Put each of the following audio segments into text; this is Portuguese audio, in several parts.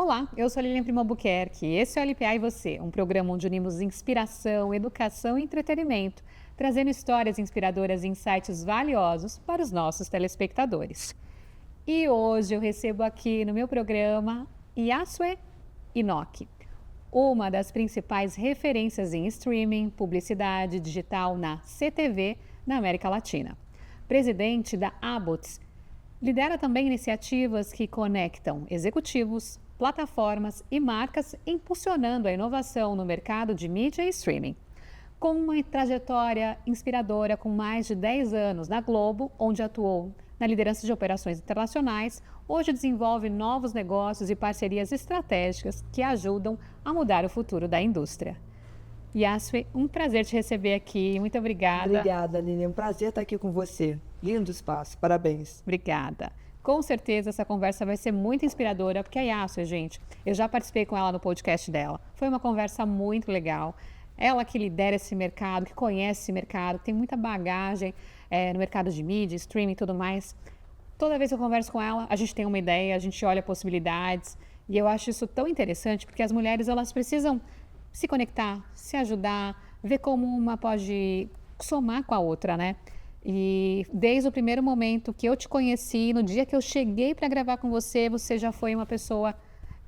Olá, eu sou a Lilian Primo Albuquerque. Esse é o LPA e Você, um programa onde unimos inspiração, educação e entretenimento, trazendo histórias inspiradoras e insights valiosos para os nossos telespectadores. E hoje eu recebo aqui no meu programa Yasue Inoki, uma das principais referências em streaming, publicidade digital na CTV na América Latina. Presidente da Abots, lidera também iniciativas que conectam executivos, plataformas e marcas, impulsionando a inovação no mercado de mídia e streaming. Com uma trajetória inspiradora com mais de 10 anos na Globo, onde atuou na liderança de operações internacionais, hoje desenvolve novos negócios e parcerias estratégicas que ajudam a mudar o futuro da indústria. Yasue, um prazer te receber aqui. Muito obrigada. Obrigada, Lilian. É um prazer estar aqui com você. Lindo espaço. Parabéns. Obrigada. Com certeza essa conversa vai ser muito inspiradora, porque a Yasue, gente, eu já participei com ela no podcast dela. Foi uma conversa muito legal. Ela que lidera esse mercado, que conhece esse mercado, tem muita bagagem no mercado de mídia, streaming e tudo mais. Toda vez que eu converso com ela, a gente tem uma ideia, a gente olha possibilidades. E eu acho isso tão interessante, porque as mulheres elas precisam se conectar, se ajudar, ver como uma pode somar com a outra, né? E desde o primeiro momento que eu te conheci, no dia que eu cheguei para gravar com você, você já foi uma pessoa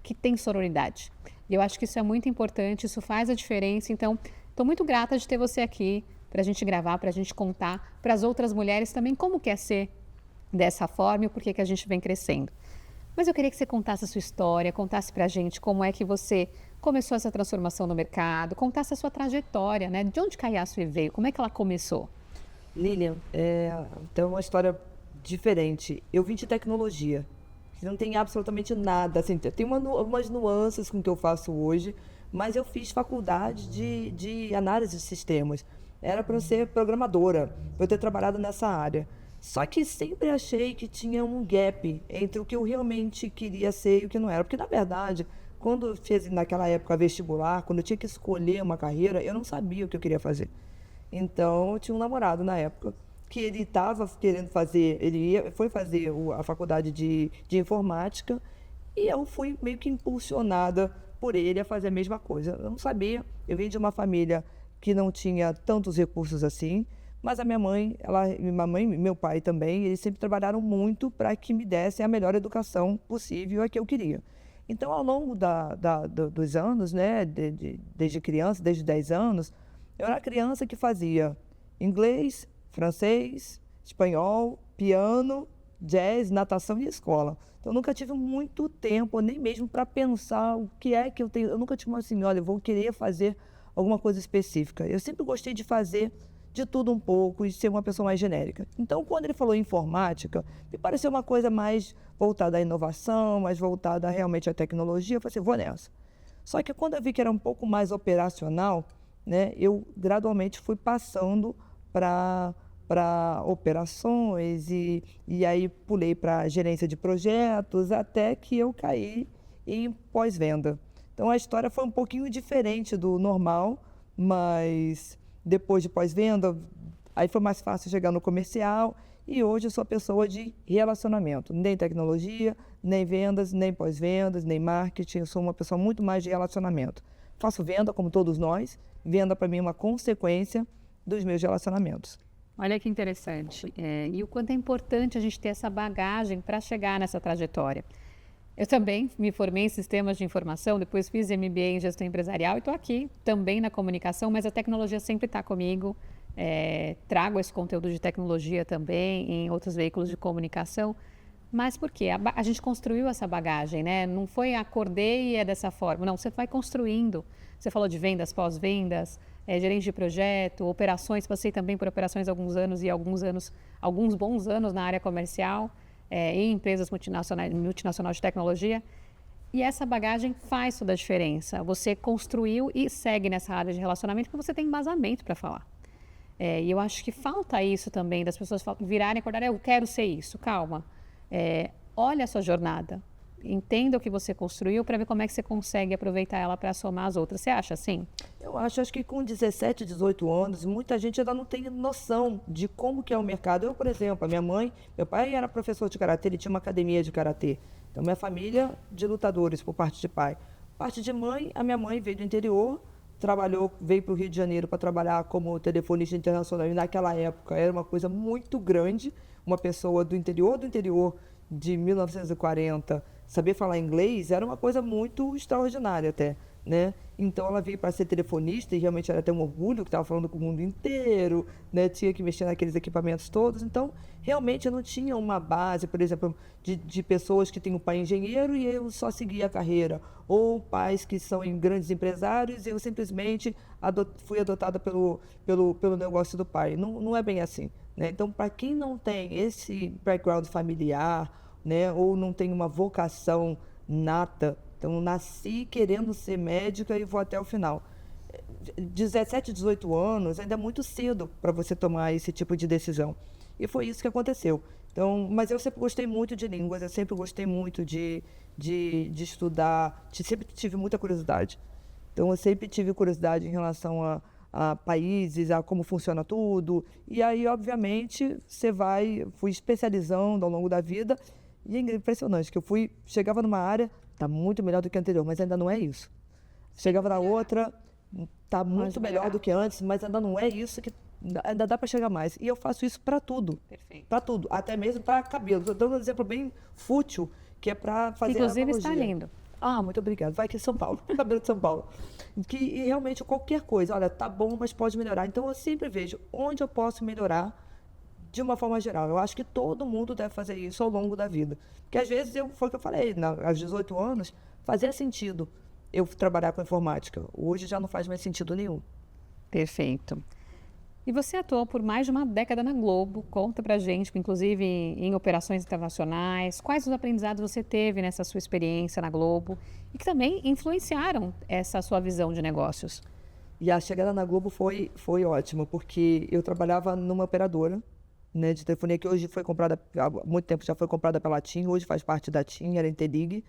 que tem sororidade. E eu acho que isso é muito importante, isso faz a diferença. Então, estou muito grata de ter você aqui para a gente gravar, para a gente contar para as outras mulheres também como que é ser dessa forma e o porquê que a gente vem crescendo. Mas eu queria que você contasse a sua história, contasse para a gente como é que você começou essa transformação no mercado, contasse a sua trajetória, né? De onde que a Yasue veio, como é que ela começou? Lilian, tem uma história diferente. Eu vim de tecnologia, que não tem absolutamente nada. Assim, tem umas nuances com o que eu faço hoje, mas eu fiz faculdade de análise de sistemas. Era para eu ser programadora, para eu ter trabalhado nessa área. Só que sempre achei que tinha um gap entre o que eu realmente queria ser e o que não era. Porque, na verdade, quando eu fiz naquela época vestibular, quando eu tinha que escolher uma carreira, eu não sabia o que eu queria fazer. Então, eu tinha um namorado na época que ele estava querendo fazer, foi fazer a faculdade de informática e eu fui meio que impulsionada por ele a fazer a mesma coisa. Eu não sabia, eu vim de uma família que não tinha tantos recursos assim, mas a minha mãe e meu pai também, eles sempre trabalharam muito para que me dessem a melhor educação possível, a que eu queria. Então, ao longo dos anos, né, desde criança, desde 10 anos, eu era criança que fazia inglês, francês, espanhol, piano, jazz, natação e escola. Então, eu nunca tive muito tempo, nem mesmo para pensar o que é que eu tenho. Eu nunca tive assim, olha, eu vou querer fazer alguma coisa específica. Eu sempre gostei de fazer de tudo um pouco e ser uma pessoa mais genérica. Então, quando ele falou informática, me pareceu uma coisa mais voltada à inovação, mais voltada realmente à tecnologia. Eu falei assim, vou nessa. Só que quando eu vi que era um pouco mais operacional, né, eu gradualmente fui passando para operações e aí pulei para gerência de projetos até que eu caí em pós-venda. Então a história foi um pouquinho diferente do normal, mas depois de pós-venda, aí foi mais fácil chegar no comercial e hoje eu sou a pessoa de relacionamento, nem tecnologia, nem vendas, nem pós-vendas, nem marketing, eu sou uma pessoa muito mais de relacionamento. Faço venda como todos nós, venda para mim é uma consequência dos meus relacionamentos. Olha que interessante. E o quanto é importante a gente ter essa bagagem para chegar nessa trajetória. Eu também me formei em sistemas de informação, depois fiz MBA em gestão empresarial e estou aqui também na comunicação, mas a tecnologia sempre está comigo. Trago esse conteúdo de tecnologia também em outros veículos de comunicação. Mas por quê? A gente construiu essa bagagem, né? Não foi acordei e é dessa forma. Não, você vai construindo. Você falou de vendas, pós-vendas, gerente de projeto, operações. Passei também por operações há alguns anos e alguns bons anos na área comercial, em empresas multinacionais de tecnologia. E essa bagagem faz toda a diferença. Você construiu e segue nessa área de relacionamento porque você tem embasamento para falar. E eu acho que falta isso também, das pessoas virarem e acordarem, eu quero ser isso. Calma. Olha a sua jornada. entenda o que você construiu para ver como é que você consegue aproveitar ela para somar as outras. Você acha assim? Eu acho que com 17, 18 anos, muita gente ainda não tem noção de como que é o mercado. Eu, por exemplo, meu pai era professor de karatê, ele tinha uma academia de karatê. Então, minha família de lutadores por parte de pai. Parte de mãe, a minha mãe veio do interior, veio para o Rio de Janeiro para trabalhar como telefonista internacional. E naquela época era uma coisa muito grande, uma pessoa do interior de 1940 saber falar inglês era uma coisa muito extraordinária até, né? Então ela veio para ser telefonista e realmente era até um orgulho que estava falando com o mundo inteiro, né? Tinha que mexer naqueles equipamentos todos. Então realmente eu não tinha uma base, por exemplo, de pessoas que têm um pai engenheiro e eu só seguia a carreira, ou pais que são grandes empresários e eu simplesmente fui adotada pelo negócio do pai. Não, não é bem assim, né? Então, para quem não tem esse background familiar, né, ou não tem uma vocação nata, então nasci querendo ser médica e vou até o final. 17, 18 anos ainda é muito cedo para você tomar esse tipo de decisão. E foi isso que aconteceu. Então, mas eu sempre gostei muito de línguas, eu sempre gostei muito de estudar, sempre tive muita curiosidade. Então, eu sempre tive curiosidade em relação a países, a como funciona tudo. E aí, obviamente, fui especializando ao longo da vida. E é impressionante que chegava numa área, está muito melhor do que a anterior, mas ainda não é isso. Chegava na outra, está muito melhor do que antes, mas ainda não é isso, que ainda dá para chegar mais. E eu faço isso para tudo. Perfeito. Para tudo, até mesmo para cabelo. Estou dando um exemplo bem fútil, que é para fazer inclusive analogia. Está lindo. Ah, muito obrigada. Vai aqui em São Paulo, cabelo de São Paulo. E realmente qualquer coisa, olha, tá bom, mas pode melhorar. Então eu sempre vejo onde eu posso melhorar de uma forma geral. Eu acho que todo mundo deve fazer isso ao longo da vida. Porque às vezes, foi o que eu falei, aos 18 anos, fazia sentido eu trabalhar com informática. Hoje já não faz mais sentido nenhum. Perfeito. E você atuou por mais de uma década na Globo. Conta pra gente, inclusive em operações internacionais, quais os aprendizados você teve nessa sua experiência na Globo e que também influenciaram essa sua visão de negócios. E a chegada na Globo foi ótima, porque eu trabalhava numa operadora, né, de telefonia que hoje foi comprada, há muito tempo já foi comprada pela TIM, hoje faz parte da TIM, era Intelig,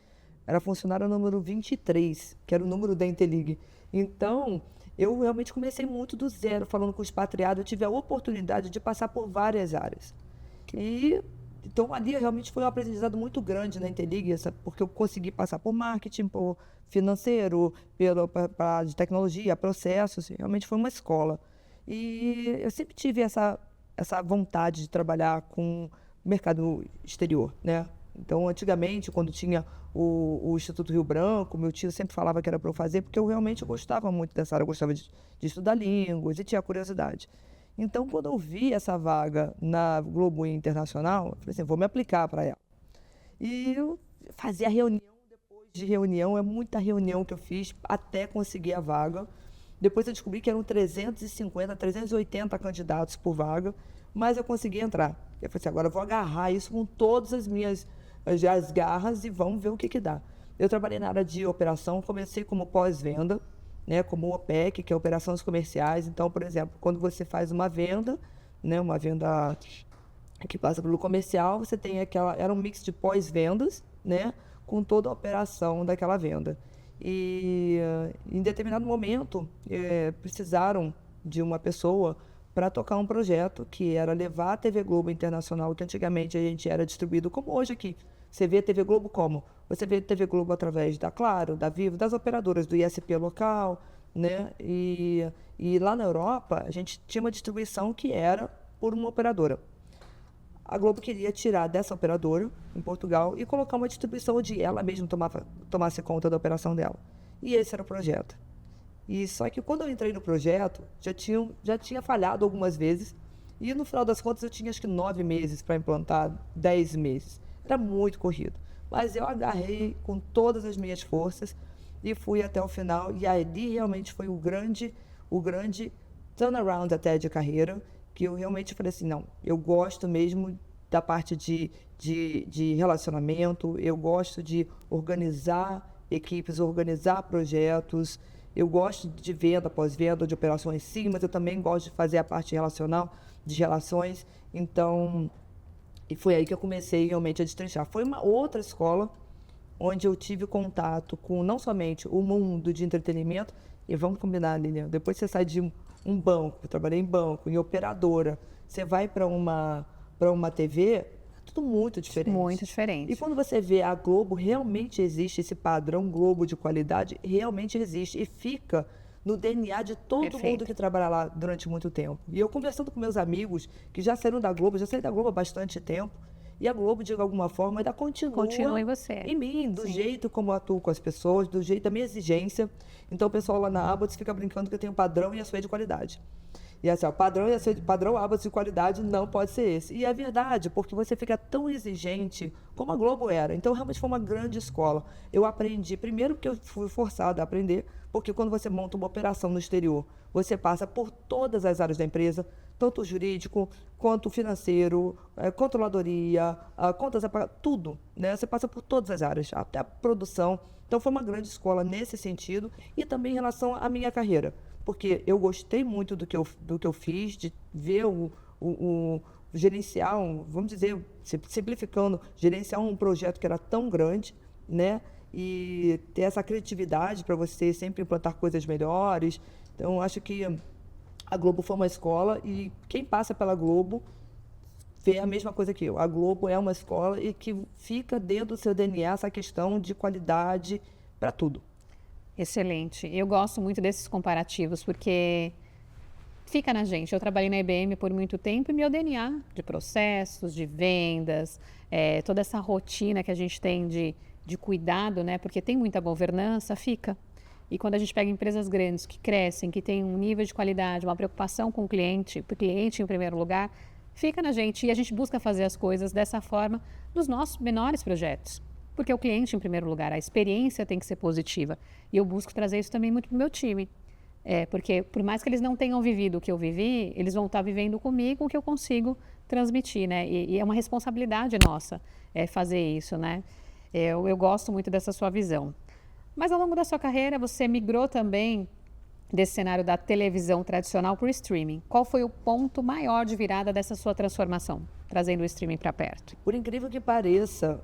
era funcionária número 23, que era o número da Intelig. Então, eu realmente comecei muito do zero, falando com os expatriados, eu tive a oportunidade de passar por várias áreas. Então, ali realmente foi um aprendizado muito grande na Intelig, porque eu consegui passar por marketing, por financeiro, de tecnologia, processos, realmente foi uma escola. E eu sempre tive essa vontade de trabalhar com o mercado exterior, né? Então, antigamente, quando tinha o Instituto Rio Branco, meu tio sempre falava que era para eu fazer, porque eu realmente gostava muito dessa área, eu gostava de estudar línguas e tinha curiosidade. Então, quando eu vi essa vaga na Globo Internacional, eu falei assim, vou me aplicar para ela. E eu fazia reunião depois de reunião, é muita reunião que eu fiz até conseguir a vaga. Depois eu descobri que eram 350, 380 candidatos por vaga, mas eu consegui entrar. Eu falei assim, agora eu vou agarrar isso com todas as garras e vamos ver o que dá. Eu trabalhei na área de operação, comecei como pós-venda, né, como OPEC, que é operações comerciais. Então, por exemplo, quando você faz uma venda, né, uma venda que passa pelo comercial, você tem era um mix de pós-vendas, né, com toda a operação daquela venda. E em determinado momento precisaram de uma pessoa para tocar um projeto que era levar a TV Globo Internacional, que antigamente a gente era distribuído como hoje aqui. Você vê a TV Globo como? Você vê a TV Globo através da Claro, da Vivo, das operadoras do ISP local, né? E lá na Europa a gente tinha uma distribuição que era por uma operadora. A Globo queria tirar dessa operadora, em Portugal, e colocar uma distribuição onde ela mesma tomasse conta da operação dela. E esse era o projeto. E só que quando eu entrei no projeto, já tinha falhado algumas vezes, e no final das contas eu tinha acho que 9 meses para implantar, 10 meses. Era muito corrido. Mas eu agarrei com todas as minhas forças e fui até o final, e ali realmente foi o grande turnaround até de carreira, que eu realmente falei assim, não, eu gosto mesmo da parte de relacionamento, eu gosto de organizar equipes, organizar projetos, eu gosto de venda, pós-venda, de operações sim, mas eu também gosto de fazer a parte relacional, de relações, então, e foi aí que eu comecei realmente a destrinchar. Foi uma outra escola, onde eu tive contato com não somente o mundo de entretenimento, e vamos combinar, Lilian, depois você sai de um banco, eu trabalhei em banco, em operadora, você vai para uma TV, é tudo muito diferente. Muito E diferente. quando você vê a Globo, realmente existe esse padrão Globo de qualidade, realmente existe, e fica no DNA de todo Perfeito. mundo que trabalha lá durante muito tempo. E eu conversando com meus amigos que já saíram da Globo, já saí da Globo há bastante tempo, e a Globo, de alguma forma, ainda Continua em você. em mim, do Sim. jeito como eu atuo com as pessoas, do jeito da minha exigência. Então, o pessoal lá na Abbots fica brincando que eu tenho padrão e açoite de qualidade. E assim, ó, padrão Abbots de qualidade não pode ser esse. E é verdade, porque você fica tão exigente como a Globo era. Então, realmente foi uma grande escola. Eu aprendi, primeiro que eu fui forçada a aprender, porque quando você monta uma operação no exterior, você passa por todas as áreas da empresa, tanto o jurídico, quanto o financeiro, controladoria, contas a pagar, tudo, né? Você passa por todas as áreas, até a produção. Então, foi uma grande escola nesse sentido e também em relação à minha carreira, porque eu gostei muito do que eu fiz, de ver gerenciar, vamos dizer, simplificando, gerenciar um projeto que era tão grande, né? E ter essa criatividade para você sempre implantar coisas melhores. Então, acho que a Globo foi uma escola e quem passa pela Globo vê a mesma coisa que eu. A Globo é uma escola e que fica dentro do seu DNA essa questão de qualidade para tudo. Excelente. Eu gosto muito desses comparativos, porque fica na gente. Eu trabalhei na IBM por muito tempo e meu DNA de processos, de vendas, toda essa rotina que a gente tem de cuidado, né? Porque tem muita governança, fica. E quando a gente pega empresas grandes que crescem, que têm um nível de qualidade, uma preocupação com o cliente em primeiro lugar, fica na gente. E a gente busca fazer as coisas dessa forma nos nossos menores projetos. Porque o cliente em primeiro lugar, a experiência tem que ser positiva. E eu busco trazer isso também muito para o meu time. Porque por mais que eles não tenham vivido o que eu vivi, eles vão estar vivendo comigo o que eu consigo transmitir, né? E é uma responsabilidade nossa fazer isso, né? Eu gosto muito dessa sua visão. Mas ao longo da sua carreira, você migrou também desse cenário da televisão tradicional para o streaming. Qual foi o ponto maior de virada dessa sua transformação, trazendo o streaming para perto? Por incrível que pareça,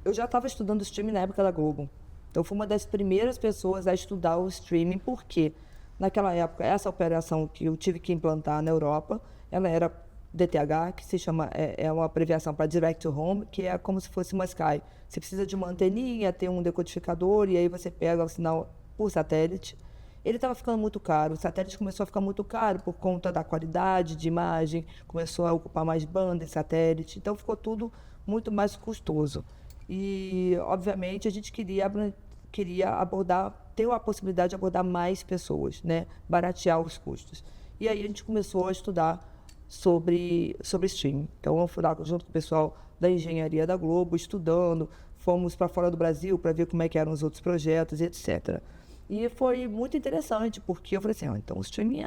eu já estava estudando streaming na época da Globo. Então, fui uma das primeiras pessoas a estudar o streaming, porque naquela época, essa operação que eu tive que implantar na Europa, ela era DTH, que se chama, é uma abreviação para Direct to Home, que é como se fosse uma Sky. Você precisa de uma anteninha, ter um decodificador, e aí você pega o sinal por satélite. Ele estava ficando muito caro, o satélite começou a ficar muito caro por conta da qualidade de imagem, começou a ocupar mais banda em satélite, então ficou tudo muito mais custoso. E, obviamente, a gente queria abordar, ter a possibilidade de abordar mais pessoas, né? Baratear os custos. E aí a gente começou a estudar sobre streaming. Então, eu fui lá junto com o pessoal da engenharia da Globo, estudando, fomos para fora do Brasil para ver como é que eram os outros projetos, etc. E foi muito interessante, porque eu falei assim, então o streaming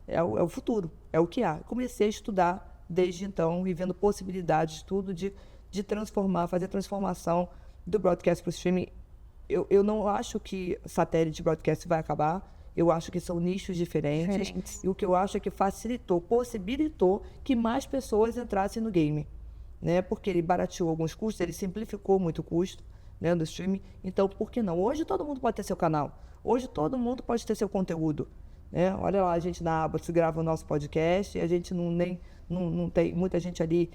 é o futuro, é o que há. Comecei a estudar desde então e vendo possibilidades, tudo de transformar, fazer transformação do broadcast para o streaming. Eu não acho que satélite broadcast vai acabar. Eu acho que são nichos diferentes. E o que eu acho é que possibilitou que mais pessoas entrassem no game, né? Porque ele barateou alguns custos, ele simplificou muito o custo, né, do streaming. Então, por que não? Hoje todo mundo pode ter seu canal. Hoje todo mundo pode ter seu conteúdo, né? Olha lá, a gente na Abbots grava o nosso podcast e a gente não tem muita gente ali...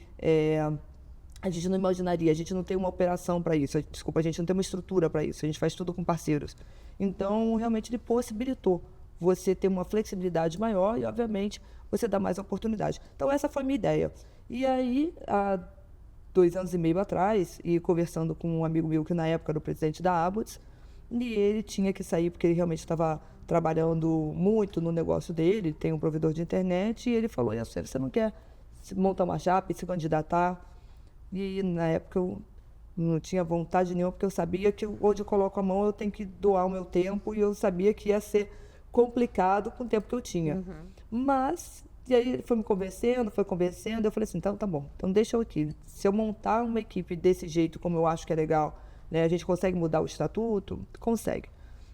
A gente não imaginaria, a gente não tem uma operação para isso, desculpa, a gente não tem uma estrutura para isso, a gente faz tudo com parceiros. Então, realmente, ele possibilitou você ter uma flexibilidade maior e, obviamente, você dá mais oportunidade. Então, essa foi a minha ideia. E aí, há 2 anos e meio atrás, e conversando com um amigo meu que na época era o presidente da Abbots, e ele tinha que sair porque ele realmente estava trabalhando muito no negócio dele, tem um provedor de internet, e ele falou, você não quer montar uma chapa e se candidatar? E na época eu não tinha vontade nenhuma, porque eu sabia que onde eu coloco a mão eu tenho que doar o meu tempo, e eu sabia que ia ser complicado com o tempo que eu tinha. Uhum. Mas, e aí ele foi convencendo, eu falei assim, então tá bom, então deixa eu aqui. Se eu montar uma equipe desse jeito, como eu acho que é legal, né, a gente consegue mudar o estatuto? Consegue.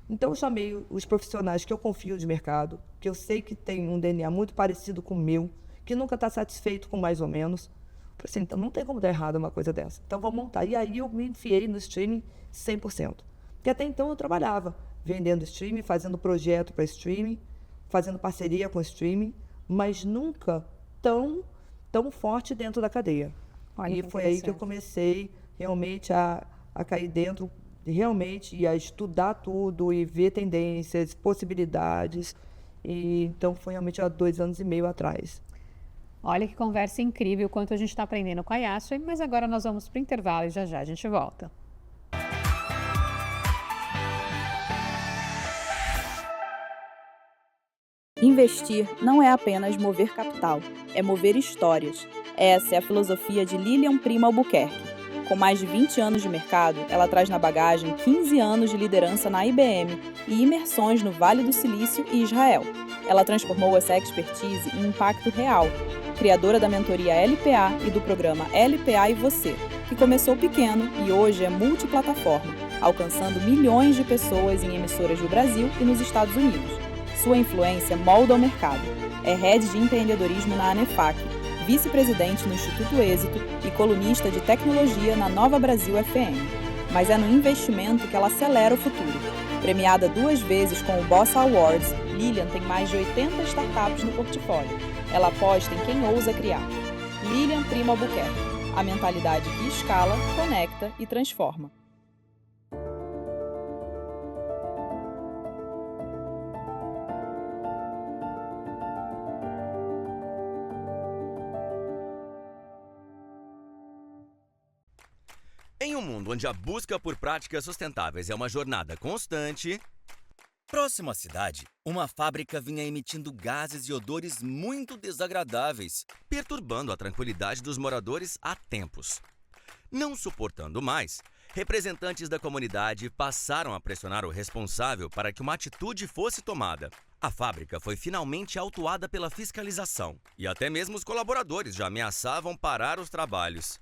Então eu chamei os profissionais que eu confio de mercado, que eu sei que tem um DNA muito parecido com o meu, que nunca está satisfeito com mais ou menos. Falei assim, então não tem como dar errado uma coisa dessa. Então vou montar. E aí eu me enfiei no streaming 100%. Porque até então eu trabalhava vendendo streaming, fazendo projeto para streaming, fazendo parceria com streaming, mas nunca tão forte dentro da cadeia. Olha E que foi aí que eu interessante. comecei realmente a cair dentro, realmente, e a estudar tudo e ver tendências, possibilidades. E então foi realmente há 2 anos e meio atrás. Olha que conversa incrível, o quanto a gente está aprendendo com a Yasha, mas agora nós vamos para o intervalo e já já a gente volta. Investir não é apenas mover capital, é mover histórias. Essa é a filosofia de Lilian Primo Albuquerque. Com mais de 20 anos de mercado, ela traz na bagagem 15 anos de liderança na IBM e imersões no Vale do Silício e Israel. Ela transformou essa expertise em impacto real, criadora da mentoria LPA e do programa LPA e Você, que começou pequeno e hoje é multiplataforma, alcançando milhões de pessoas em emissoras do Brasil e nos Estados Unidos. Sua influência molda o mercado. É head de empreendedorismo na ANEFAC, vice-presidente no Instituto Êxito e colunista de tecnologia na Nova Brasil FM. Mas é no investimento que ela acelera o futuro. Premiada 2 vezes com o Bossa Awards, Lilian tem mais de 80 startups no portfólio. Ela aposta em quem ousa criar. Lilian Primo Albuquerque. A mentalidade que escala, conecta e transforma. Em um mundo onde a busca por práticas sustentáveis é uma jornada constante, próximo à cidade, uma fábrica vinha emitindo gases e odores muito desagradáveis, perturbando a tranquilidade dos moradores há tempos. Não suportando mais, representantes da comunidade passaram a pressionar o responsável para que uma atitude fosse tomada. A fábrica foi finalmente autuada pela fiscalização, e até mesmo os colaboradores já ameaçavam parar os trabalhos.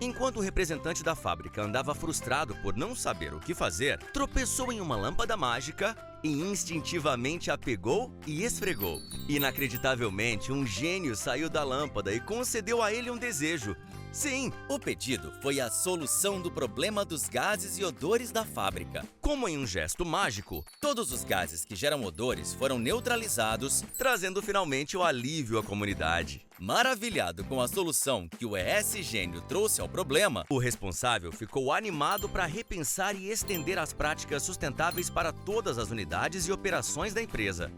Enquanto o representante da fábrica andava frustrado por não saber o que fazer, tropeçou em uma lâmpada mágica e instintivamente a pegou e esfregou. Inacreditavelmente, um gênio saiu da lâmpada e concedeu a ele um desejo. Sim, o pedido foi a solução do problema dos gases e odores da fábrica. Como em um gesto mágico, todos os gases que geram odores foram neutralizados, trazendo finalmente o alívio à comunidade. Maravilhado com a solução que o ES Gênio trouxe ao problema, o responsável ficou animado para repensar e estender as práticas sustentáveis para todas as unidades e operações da empresa.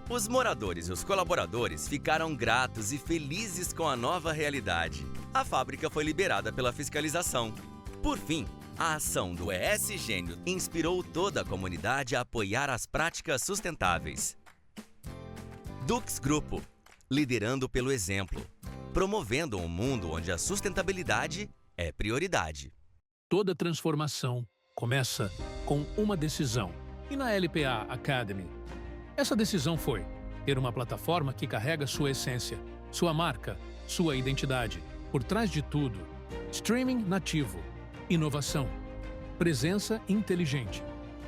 Os moradores e os colaboradores ficaram gratos e felizes com a nova realidade. A fábrica foi liberada pela fiscalização. Por fim, a ação do ES Gênio inspirou toda a comunidade a apoiar as práticas sustentáveis. Dux Grupo, liderando pelo exemplo, promovendo um mundo onde a sustentabilidade é prioridade. Toda transformação começa com uma decisão. E na LPA Academy, essa decisão foi ter uma plataforma que carrega sua essência, sua marca, sua identidade. Por trás de tudo, streaming nativo, inovação, presença inteligente,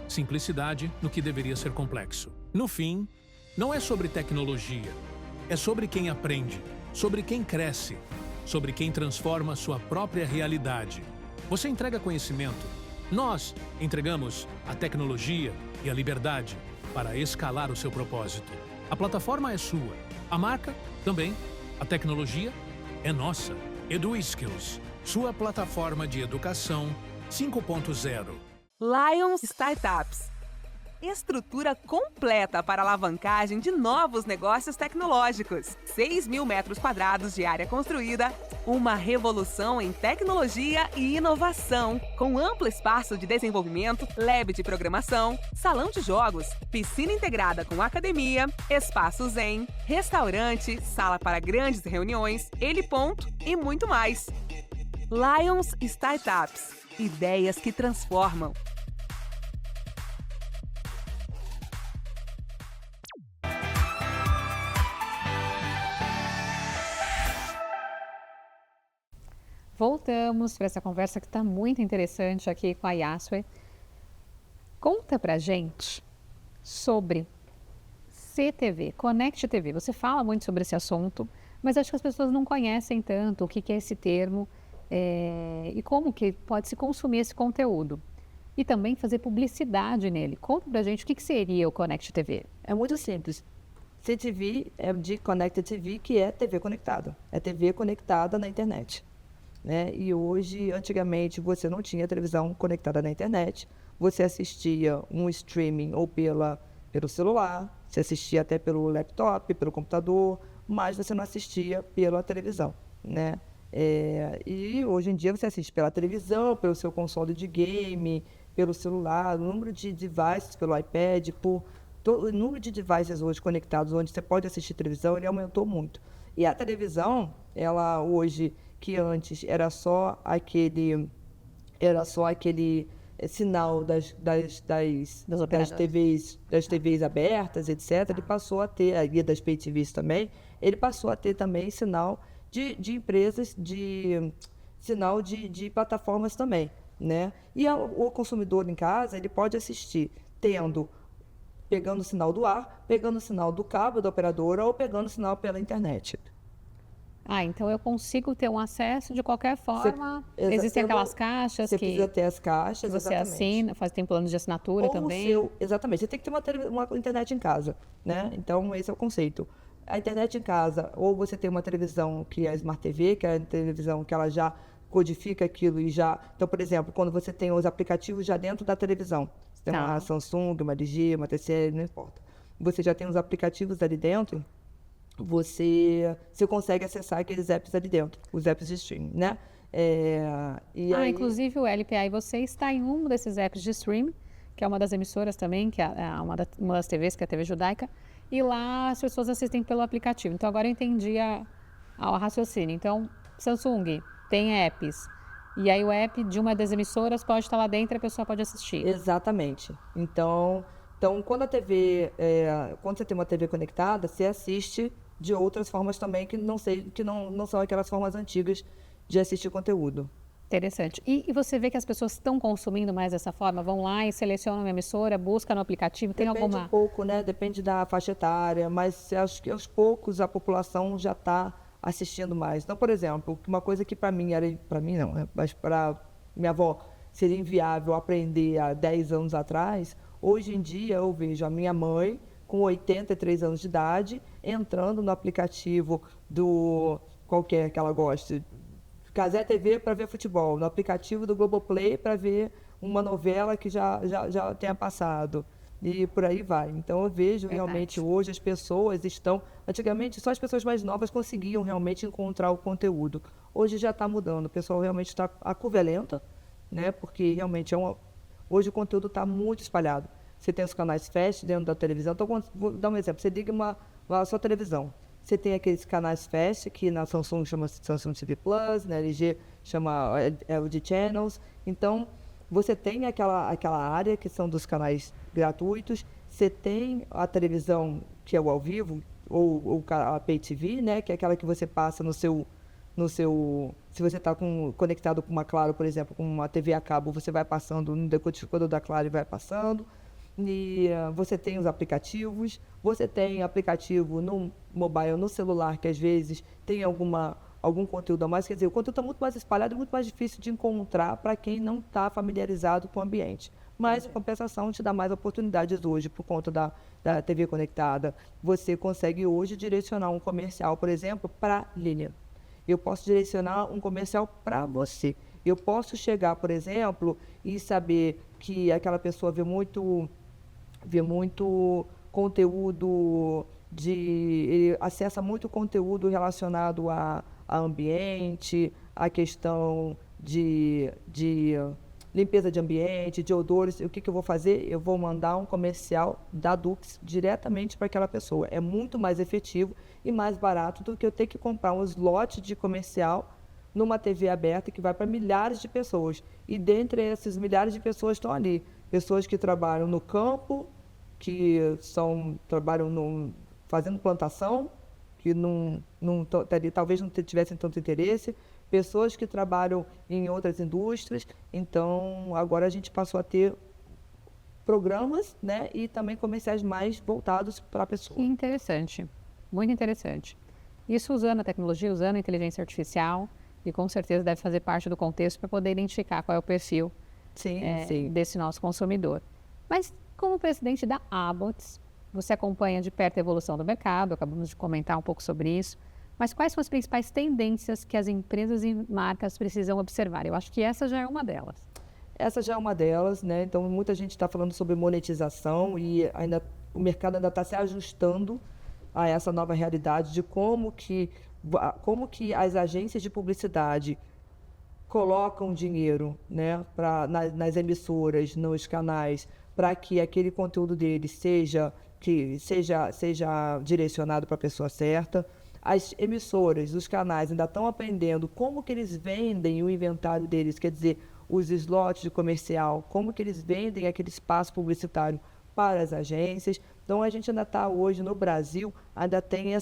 simplicidade no que deveria ser complexo. No fim, não é sobre tecnologia, é sobre quem aprende, sobre quem cresce, sobre quem transforma sua própria realidade. Você entrega conhecimento, nós entregamos a tecnologia e a liberdade para escalar o seu propósito. A plataforma é sua, a marca também, a tecnologia é nossa. EduSkills, sua plataforma de educação 5.0. Lions Startups. Estrutura completa para alavancagem de novos negócios tecnológicos. 6.000 metros quadrados de área construída. Uma revolução em tecnologia e inovação. Com amplo espaço de desenvolvimento, lab de programação, salão de jogos, piscina integrada com academia, espaço zen, restaurante, sala para grandes reuniões, heliponto e muito mais. Lions Startups. Ideias que transformam. Voltamos para essa conversa que está muito interessante aqui com a Yasha. Conta pra gente sobre CTV, Connect TV. Você fala muito sobre esse assunto, Mas acho que as pessoas não conhecem tanto o que que é esse termo e como que pode se consumir esse conteúdo. E também fazer publicidade nele. Conta pra gente o que que seria o Connect TV. É muito simples. CTV é de Connected TV, que é TV conectada. É TV conectada na internet. Né? E hoje, antigamente, você não tinha televisão conectada na internet. Você assistia um streaming ou pelo celular, você assistia até pelo laptop, pelo computador, mas você não assistia pela televisão, né? E hoje em dia você assiste pela televisão, pelo seu console de game, pelo celular, o número de devices, pelo iPad, o número de devices hoje conectados onde você pode assistir televisão, ele aumentou muito. E a televisão, ela hoje, que antes era só aquele sinal das TVs abertas, etc., ele passou a ter, aí das Pay TVs também, ele passou a ter também sinal de empresas, sinal de plataformas também, né? E o consumidor em casa, ele pode assistir pegando o sinal do ar, pegando o sinal do cabo da operadora ou pegando o sinal pela internet. Então eu consigo ter um acesso de qualquer forma. Existem aquelas caixas você precisa ter as caixas, que você assina, tem plano de assinatura ou também. Exatamente, você tem que ter uma internet em casa, né? Então esse é o conceito. A internet em casa, ou você tem uma televisão que é a Smart TV, que é a televisão que ela já codifica aquilo e já... Então, por exemplo, quando você tem os aplicativos já dentro da televisão, você tem uma Samsung, uma LG, uma TCL, não importa. Você já tem os aplicativos ali dentro, você consegue acessar aqueles apps ali dentro, os apps de streaming, né? Inclusive o LPA, e você está em um desses apps de streaming, que é uma das emissoras também, que é uma das TVs, que é a TV Judaica, e lá as pessoas assistem pelo aplicativo. Então agora eu entendi o raciocínio. Então, Samsung tem apps, e aí o app de uma das emissoras pode estar lá dentro e a pessoa pode assistir. Exatamente. Então quando quando você tem uma TV conectada, você assiste de outras formas também que não são aquelas formas antigas de assistir conteúdo. Interessante. E você vê que as pessoas estão consumindo mais dessa forma? Vão lá e selecionam uma emissora, buscam no aplicativo, Depende um pouco, né? Depende da faixa etária, mas acho que aos poucos a população já está assistindo mais. Então, por exemplo, uma coisa que para mim não, né? Mas para minha avó seria inviável aprender há 10 anos atrás, hoje em dia eu vejo a minha mãe com 83 anos de idade entrando no aplicativo do qualquer que ela goste, Cazé TV para ver futebol, no aplicativo do Globoplay para ver uma novela que já tenha passado, e por aí vai. Então eu vejo realmente hoje as pessoas estão... Antigamente só as pessoas mais novas conseguiam realmente encontrar o conteúdo. Hoje já está mudando, o pessoal realmente está... A curva é lenta, né? Porque realmente hoje o conteúdo está muito espalhado. Você tem os canais fast dentro da televisão. Então, vou dar um exemplo. Você liga a sua televisão. Você tem aqueles canais fast, que na Samsung chama Samsung TV Plus, na LG chama LG Channels. Então, você tem aquela área que são dos canais gratuitos. Você tem a televisão, que é o ao vivo, ou a Pay TV, né? Que é aquela que você passa no seu... Se você está conectado com uma Claro, por exemplo, com uma TV a cabo, você vai passando no decodificador da Claro e vai passando. E você tem os aplicativos, você tem aplicativo no mobile, no celular, que às vezes tem algum conteúdo a mais. Quer dizer, o conteúdo está muito mais espalhado e muito mais difícil de encontrar para quem não está familiarizado com o ambiente. Mas, em compensação, te dá mais oportunidades hoje por conta da TV conectada. Você consegue hoje direcionar um comercial, por exemplo, para Lilian. Eu posso direcionar um comercial para você. Eu posso chegar, por exemplo, e saber que aquela pessoa vê muito conteúdo ele acessa muito conteúdo relacionado a ambiente, a questão de limpeza de ambiente, de odores. O que eu vou fazer? Eu vou mandar um comercial da Dux diretamente para aquela pessoa. É muito mais efetivo e mais barato do que eu ter que comprar um slot de comercial numa TV aberta que vai para milhares de pessoas. E dentre esses milhares de pessoas estão ali pessoas que trabalham no campo, que trabalham fazendo plantação, que talvez não tivessem tanto interesse, pessoas que trabalham em outras indústrias. Então, agora a gente passou a ter programas, né, e também comerciais mais voltados para a pessoa. Interessante, muito interessante. Isso usando a tecnologia, usando a inteligência artificial, e com certeza deve fazer parte do contexto para poder identificar qual é o perfil Sim. desse nosso consumidor. Mas, como presidente da Abbott, você acompanha de perto a evolução do mercado, acabamos de comentar um pouco sobre isso, mas quais são as principais tendências que as empresas e marcas precisam observar? Eu acho que essa já é uma delas. Essa já é uma delas, né? Então, muita gente está falando sobre monetização e o mercado ainda está se ajustando a essa nova realidade de como que as agências de publicidade colocam dinheiro, né, nas emissoras, nos canais, para que aquele conteúdo deles seja direcionado para a pessoa certa. As emissoras, os canais ainda estão aprendendo como que eles vendem o inventário deles, quer dizer, os slots de comercial, como que eles vendem aquele espaço publicitário para as agências. Então, a gente ainda está hoje no Brasil, ainda tem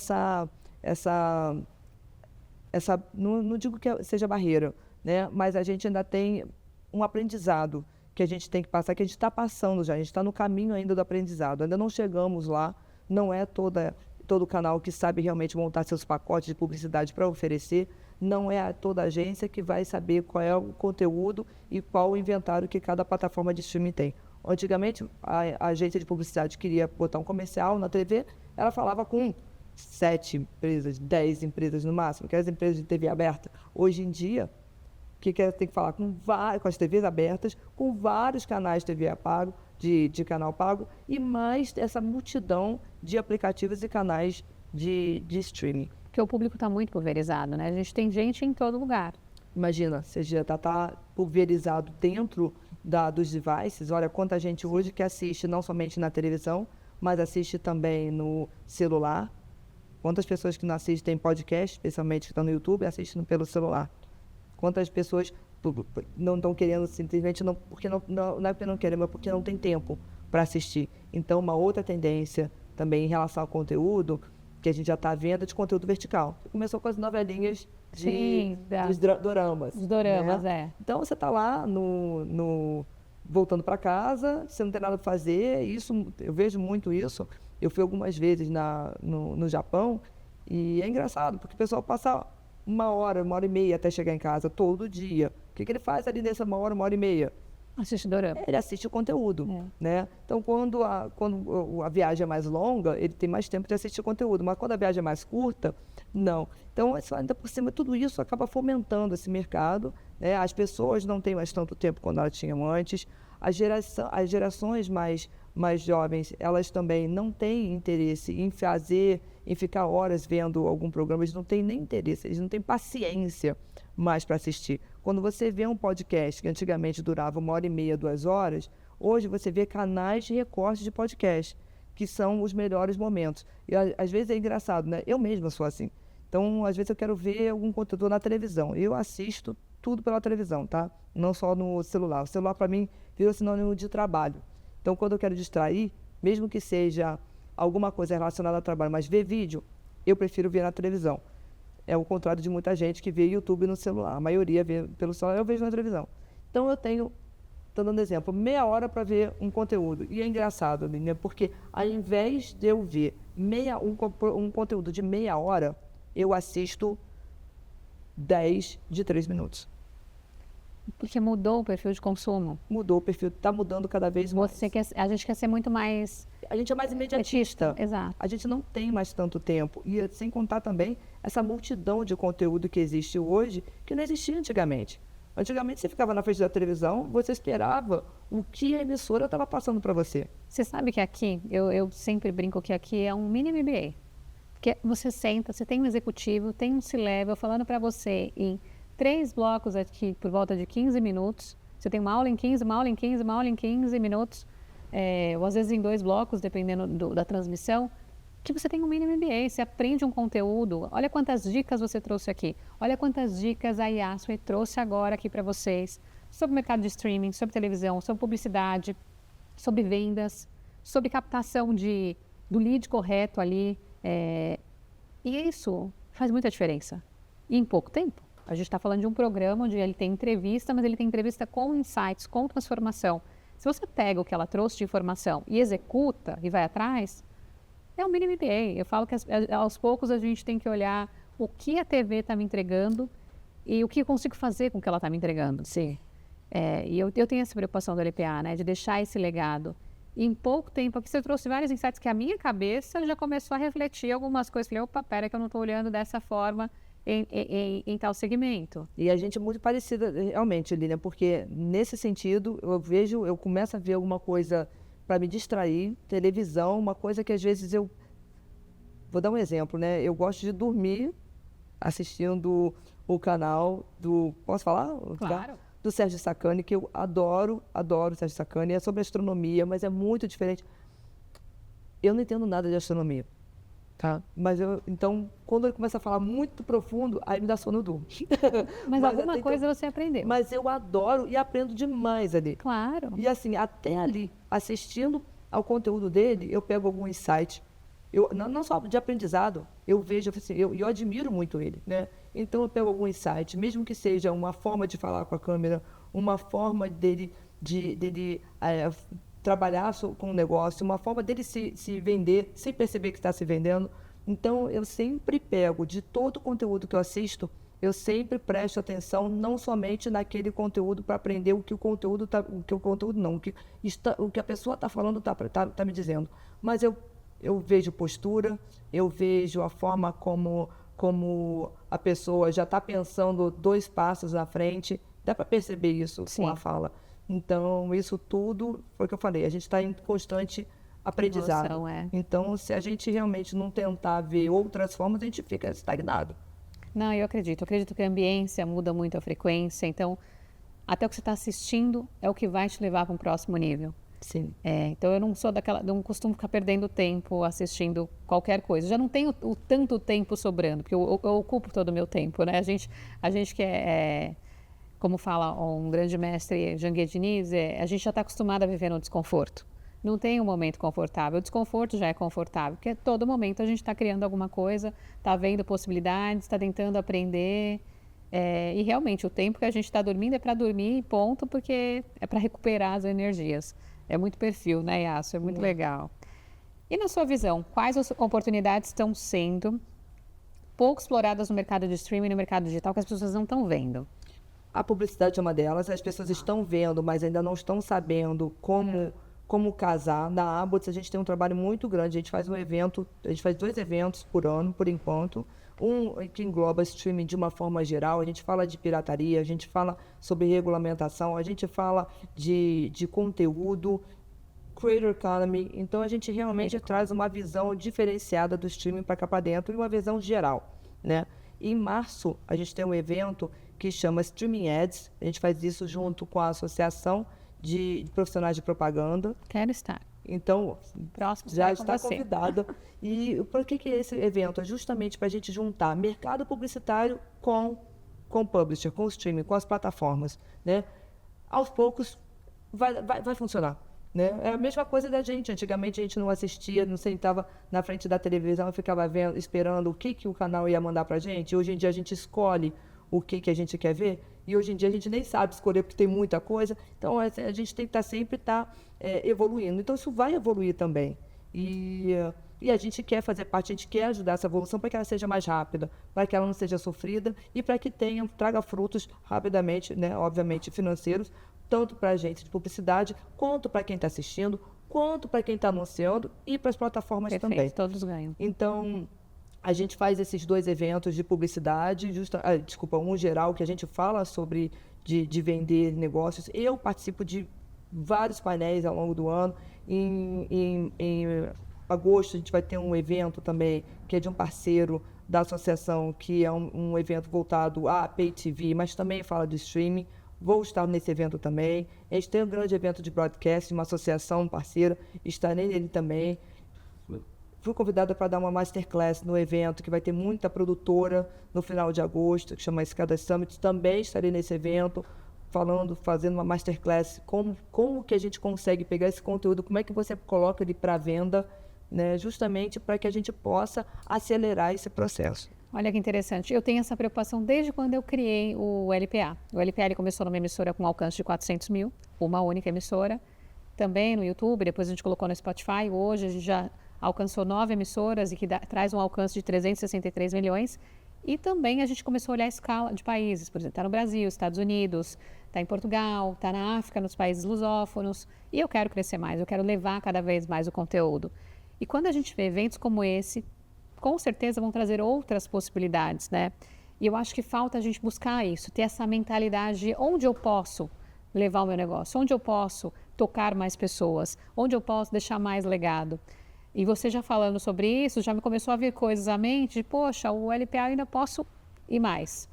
não digo que seja barreira, né? Mas a gente ainda tem um aprendizado que a gente tem que passar, que a gente está passando já, a gente está no caminho ainda do aprendizado, ainda não chegamos lá, não é todo canal que sabe realmente montar seus pacotes de publicidade para oferecer, não é toda agência que vai saber qual é o conteúdo e qual o inventário que cada plataforma de streaming tem. Antigamente, a agência de publicidade queria botar um comercial na TV, ela falava com 7 empresas, 10 empresas no máximo, que é as empresas de TV aberta. Hoje em dia, o que ela tem que falar? Com as TVs abertas, com vários canais de TV pago, de canal pago, e mais essa multidão de aplicativos e canais de streaming. Porque o público está muito pulverizado, né? A gente tem gente em todo lugar. Imagina, você já está pulverizado dentro dos devices. Olha quanta gente hoje que assiste não somente na televisão, mas assiste também no celular. Quantas pessoas que não assistem podcast, especialmente que estão no YouTube, assistem pelo celular. Quantas pessoas não estão querendo, simplesmente não é porque não querem, mas porque não tem tempo para assistir. Então, uma outra tendência também em relação ao conteúdo, que a gente já está vendo, é de conteúdo vertical. Começou com as novelinhas dos doramas. Os doramas, né? Então, você está lá voltando para casa, você não tem nada para fazer. Isso, eu vejo muito isso. Eu fui algumas vezes no Japão e é engraçado, porque o pessoal passa uma hora e meia até chegar em casa, todo dia. O que ele faz ali nessa uma hora e meia? Assiste dorama. Ele assiste o conteúdo, né? Então, quando a viagem é mais longa, ele tem mais tempo de assistir o conteúdo. Mas quando a viagem é mais curta, não. Então, ainda por cima, tudo isso acaba fomentando esse mercado, né? As pessoas não têm mais tanto tempo quando elas tinham antes. As gerações mais jovens, elas também não têm interesse em ficar horas vendo algum programa. Eles não têm nem interesse, eles não têm paciência mais para assistir. Quando você vê um podcast que antigamente durava 1h30, 2 horas, hoje você vê canais de recorte de podcast, que são os melhores momentos. E às vezes é engraçado, né? Eu mesma sou assim. Então, às vezes eu quero ver algum conteúdo na televisão. Eu assisto tudo pela televisão, tá? Não só no celular. O celular, para mim, virou sinônimo de trabalho. Então, quando eu quero distrair, mesmo que seja alguma coisa relacionada ao trabalho, mas ver vídeo, eu prefiro ver na televisão. É o contrário de muita gente que vê YouTube no celular. A maioria vê pelo celular, eu vejo na televisão. Então, estou dando exemplo, meia hora para ver um conteúdo. E é engraçado, né? Porque ao invés de eu ver um conteúdo de meia hora, eu assisto 10 de 3 minutos. Porque mudou o perfil de consumo. Mudou o perfil, está mudando cada vez mais. A gente quer ser muito mais... A gente é mais imediatista. Exato. A gente não tem mais tanto tempo. E sem contar também essa multidão de conteúdo que existe hoje, que não existia antigamente. Antigamente você ficava na frente da televisão, você esperava o que a emissora estava passando para você. Você sabe que aqui, eu sempre brinco que aqui é um mini MBA. Porque você senta, você tem um executivo, tem um C-level falando para você em 3 blocos aqui por volta de 15 minutos. Você tem uma aula em 15, uma aula em 15, uma aula em 15 minutos. Ou às vezes em 2 blocos, dependendo da transmissão. Que você tem um mini MBA, você aprende um conteúdo. Olha quantas dicas você trouxe aqui. Olha quantas dicas a Yasui trouxe agora aqui para vocês. Sobre mercado de streaming, sobre televisão, sobre publicidade, sobre vendas, sobre captação do lead correto ali. E isso faz muita diferença. E em pouco tempo. A gente está falando de um programa onde ele tem entrevista, mas ele tem entrevista com insights, com transformação. Se você pega o que ela trouxe de informação e executa e vai atrás, é um mini MBA. Eu falo que aos poucos a gente tem que olhar o que a TV está me entregando e o que eu consigo fazer com o que ela está me entregando. Sim. E eu tenho essa preocupação do LPA, né, de deixar esse legado. E em pouco tempo, porque você trouxe vários insights que a minha cabeça já começou a refletir algumas coisas. Falei, opa, pera que eu não estou olhando dessa forma em tal segmento. E a gente é muito parecida, realmente, Lilian, porque nesse sentido, eu começo a ver alguma coisa para me distrair, televisão, uma coisa que às vezes eu... Vou dar um exemplo, né? Eu gosto de dormir assistindo o canal do... Posso falar? Claro. Do Sérgio Sacani, que eu adoro o Sérgio Sacani, é sobre astronomia, mas é muito diferente. Eu não entendo nada de astronomia, tá? Mas então, quando ele começa a falar muito profundo, aí me dá sono, eu durmo. Mas alguma coisa você aprendeu. Mas eu adoro e aprendo demais ali. Claro. E assim, até ali, assistindo ao conteúdo dele, eu pego algum insight. Não só de aprendizado, eu vejo, assim, eu admiro muito ele, né? Então eu pego algum insight, mesmo que seja uma forma de falar com a câmera, uma forma dele trabalhar com o negócio, uma forma dele se vender sem perceber que está se vendendo. Então eu sempre pego, de todo o conteúdo que eu assisto, eu sempre presto atenção não somente naquele conteúdo para aprender o que o conteúdo o que a pessoa está falando tá me dizendo, mas eu vejo postura, eu vejo a forma como a pessoa já está pensando 2 passos à frente, dá para perceber isso com a fala. Então, isso tudo, foi o que eu falei, a gente está em constante aprendizado. Evolução, Então, se a gente realmente não tentar ver outras formas, a gente fica estagnado. Não, eu acredito que a ambiência muda muito a frequência, então até o que você está assistindo é o que vai te levar para um próximo nível. Sim. Então eu não costumo ficar perdendo tempo assistindo qualquer coisa. Já não tenho tanto tempo sobrando, porque eu ocupo todo o meu tempo, né? A gente que como fala um grande mestre, Janguier Diniz, a gente já está acostumado a viver no desconforto. Não tem um momento confortável. O desconforto já é confortável, porque a todo momento a gente está criando alguma coisa, está vendo possibilidades, está tentando aprender. E realmente o tempo que a gente está dormindo é para dormir, ponto, porque é para recuperar as energias. É muito perfil, né, Yasso? É muito legal. E na sua visão, quais as oportunidades estão sendo pouco exploradas no mercado de streaming e no mercado digital que as pessoas não estão vendo? A publicidade é uma delas, as pessoas estão vendo, mas ainda não estão sabendo como casar. Na Abbots a gente tem um trabalho muito grande, a gente faz 2 eventos por ano, por enquanto. Um que engloba streaming de uma forma geral, a gente fala de pirataria, a gente fala sobre regulamentação, a gente fala de conteúdo, creator economy. Então a gente realmente traz uma visão diferenciada do streaming para cá para dentro e uma visão geral, né? Em março a gente tem um evento que chama Streaming Ads, a gente faz isso junto com a Associação de Profissionais de Propaganda. Quero estar. Então, próximo já está convidada. E por que é esse evento? É justamente para a gente juntar mercado publicitário com publisher, com o streaming, com as plataformas, né? Aos poucos vai funcionar, né? É a mesma coisa da gente. Antigamente a gente não assistia, não sentava na frente da televisão e ficava vendo, esperando o que o canal ia mandar para a gente. Hoje em dia a gente escolhe o que a gente quer ver. E hoje em dia a gente nem sabe escolher porque tem muita coisa. Então a gente tem que sempre estar evoluindo. Então isso vai evoluir também. E a gente quer fazer parte, a gente quer ajudar essa evolução para que ela seja mais rápida, para que ela não seja sofrida e para que traga frutos rapidamente, né, obviamente financeiros, tanto para a agência de publicidade, quanto para quem está assistindo, quanto para quem está anunciando e para as plataformas também. Todos ganham. Então, a gente faz esses 2 eventos de publicidade, um geral, que a gente fala sobre de vender negócios. Eu participo de vários painéis ao longo do ano. Em agosto, a gente vai ter um evento também, que é de um parceiro da associação, que é um evento voltado à Pay TV, mas também fala de streaming. Vou estar nesse evento também. A gente tem um grande evento de broadcast, uma associação parceira, estarei nele também. Fui convidada para dar uma masterclass no evento, que vai ter muita produtora no final de agosto, que chama Escada Summit. Também estarei nesse evento, fazendo uma masterclass, como que a gente consegue pegar esse conteúdo, como é que você coloca ele para venda, né, justamente para que a gente possa acelerar esse processo. Olha que interessante. Eu tenho essa preocupação desde quando eu criei o LPA. O LPA ele começou numa emissora com alcance de 400 mil, uma única emissora. Também no YouTube, depois a gente colocou no Spotify. Hoje a gente já alcançou 9 emissoras e que traz um alcance de 363 milhões. E também a gente começou a olhar a escala de países, por exemplo, está no Brasil, Estados Unidos, está em Portugal, está na África, nos países lusófonos. E eu quero crescer mais, eu quero levar cada vez mais o conteúdo. E quando a gente vê eventos como esse, com certeza vão trazer outras possibilidades, né? E eu acho que falta a gente buscar isso, ter essa mentalidade de onde eu posso levar o meu negócio, onde eu posso tocar mais pessoas, onde eu posso deixar mais legado. E você já falando sobre isso, já me começou a vir coisas à mente de, poxa, o LPA eu ainda posso ir mais.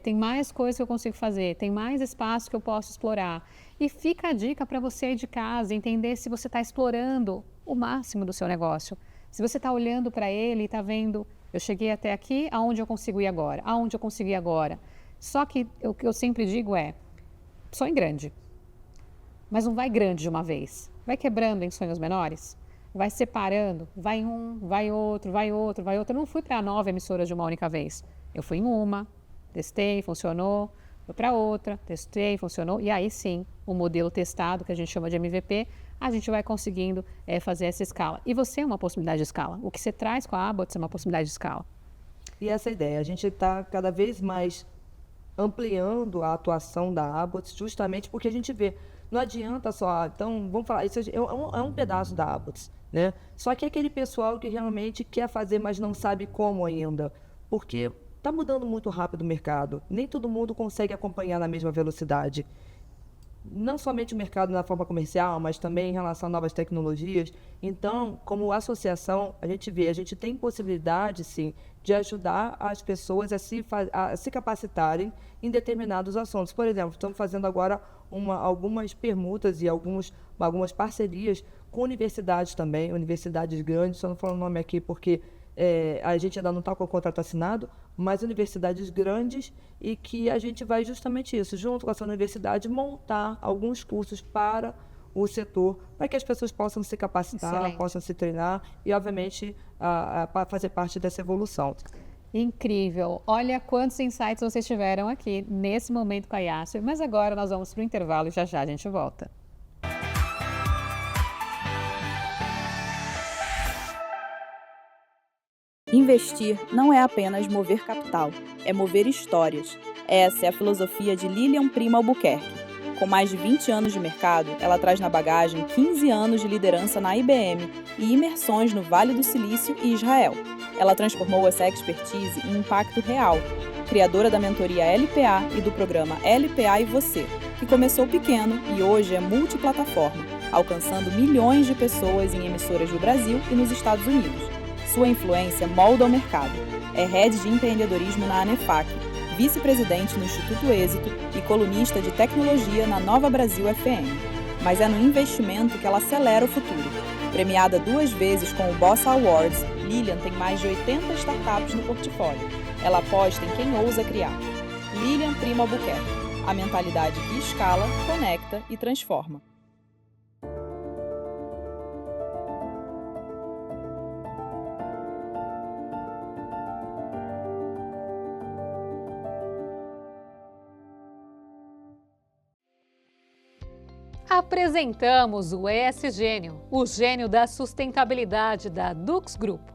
Tem mais coisas que eu consigo fazer, tem mais espaço que eu posso explorar. E fica a dica para você aí de casa, entender se você está explorando o máximo do seu negócio. Se você está olhando para ele e está vendo, eu cheguei até aqui, aonde eu consigo ir agora? Aonde eu consigo ir agora? Só que o que eu sempre digo é, sonhe grande. Mas não vai grande de uma vez. Vai quebrando em sonhos menores. Vai separando, vai um, vai outro, vai outro, vai outro. Eu não fui para 9 emissoras de uma única vez. Eu fui em uma, testei, funcionou, fui para outra, testei, funcionou. E aí sim, o modelo testado, que a gente chama de MVP, a gente vai conseguindo fazer essa escala. E você é uma possibilidade de escala. O que você traz com a Abbott é uma possibilidade de escala. E essa ideia, a gente está cada vez mais ampliando a atuação da Abbott, justamente porque a gente vê, não adianta só, então, vamos falar, isso é um pedaço da Abbott, né? Só que é aquele pessoal que realmente quer fazer, mas não sabe como ainda, porque está mudando muito rápido o mercado, nem todo mundo consegue acompanhar na mesma velocidade. Não somente o mercado na forma comercial, mas também em relação a novas tecnologias. Então, como associação, a gente tem possibilidade, sim, de ajudar as pessoas a se capacitarem em determinados assuntos. Por exemplo, estamos fazendo agora algumas permutas e algumas parcerias com universidades também, universidades grandes, só não falo o nome aqui porque a gente ainda não está com o contrato assinado, mas universidades grandes, e que a gente vai justamente isso, junto com essa universidade, montar alguns cursos para o setor, para que as pessoas possam se capacitar, Excelente. possam se treinar e, obviamente, fazer parte dessa evolução. Incrível. Olha quantos insights vocês tiveram aqui nesse momento com a Yasser. Mas agora nós vamos para o intervalo e já já a gente volta. Investir não é apenas mover capital, é mover histórias. Essa é a filosofia de Lilian Prima Albuquerque. Com mais de 20 anos de mercado, ela traz na bagagem 15 anos de liderança na IBM e imersões no Vale do Silício e Israel. Ela transformou essa expertise em impacto real, criadora da mentoria LPA e do programa LPA e Você, que começou pequeno e hoje é multiplataforma, alcançando milhões de pessoas em emissoras do Brasil e nos Estados Unidos. Sua influência molda o mercado. É head de empreendedorismo na ANEFAC, vice-presidente no Instituto Êxito e colunista de tecnologia na Nova Brasil FM. Mas é no investimento que ela acelera o futuro. Premiada 2 vezes com o Boss Awards, Lilian tem mais de 80 startups no portfólio. Ela aposta em quem ousa criar. Lilian Prima Albuquerque, a mentalidade que escala, conecta e transforma. Apresentamos o ESGênio, o gênio da sustentabilidade da Dux Grupo.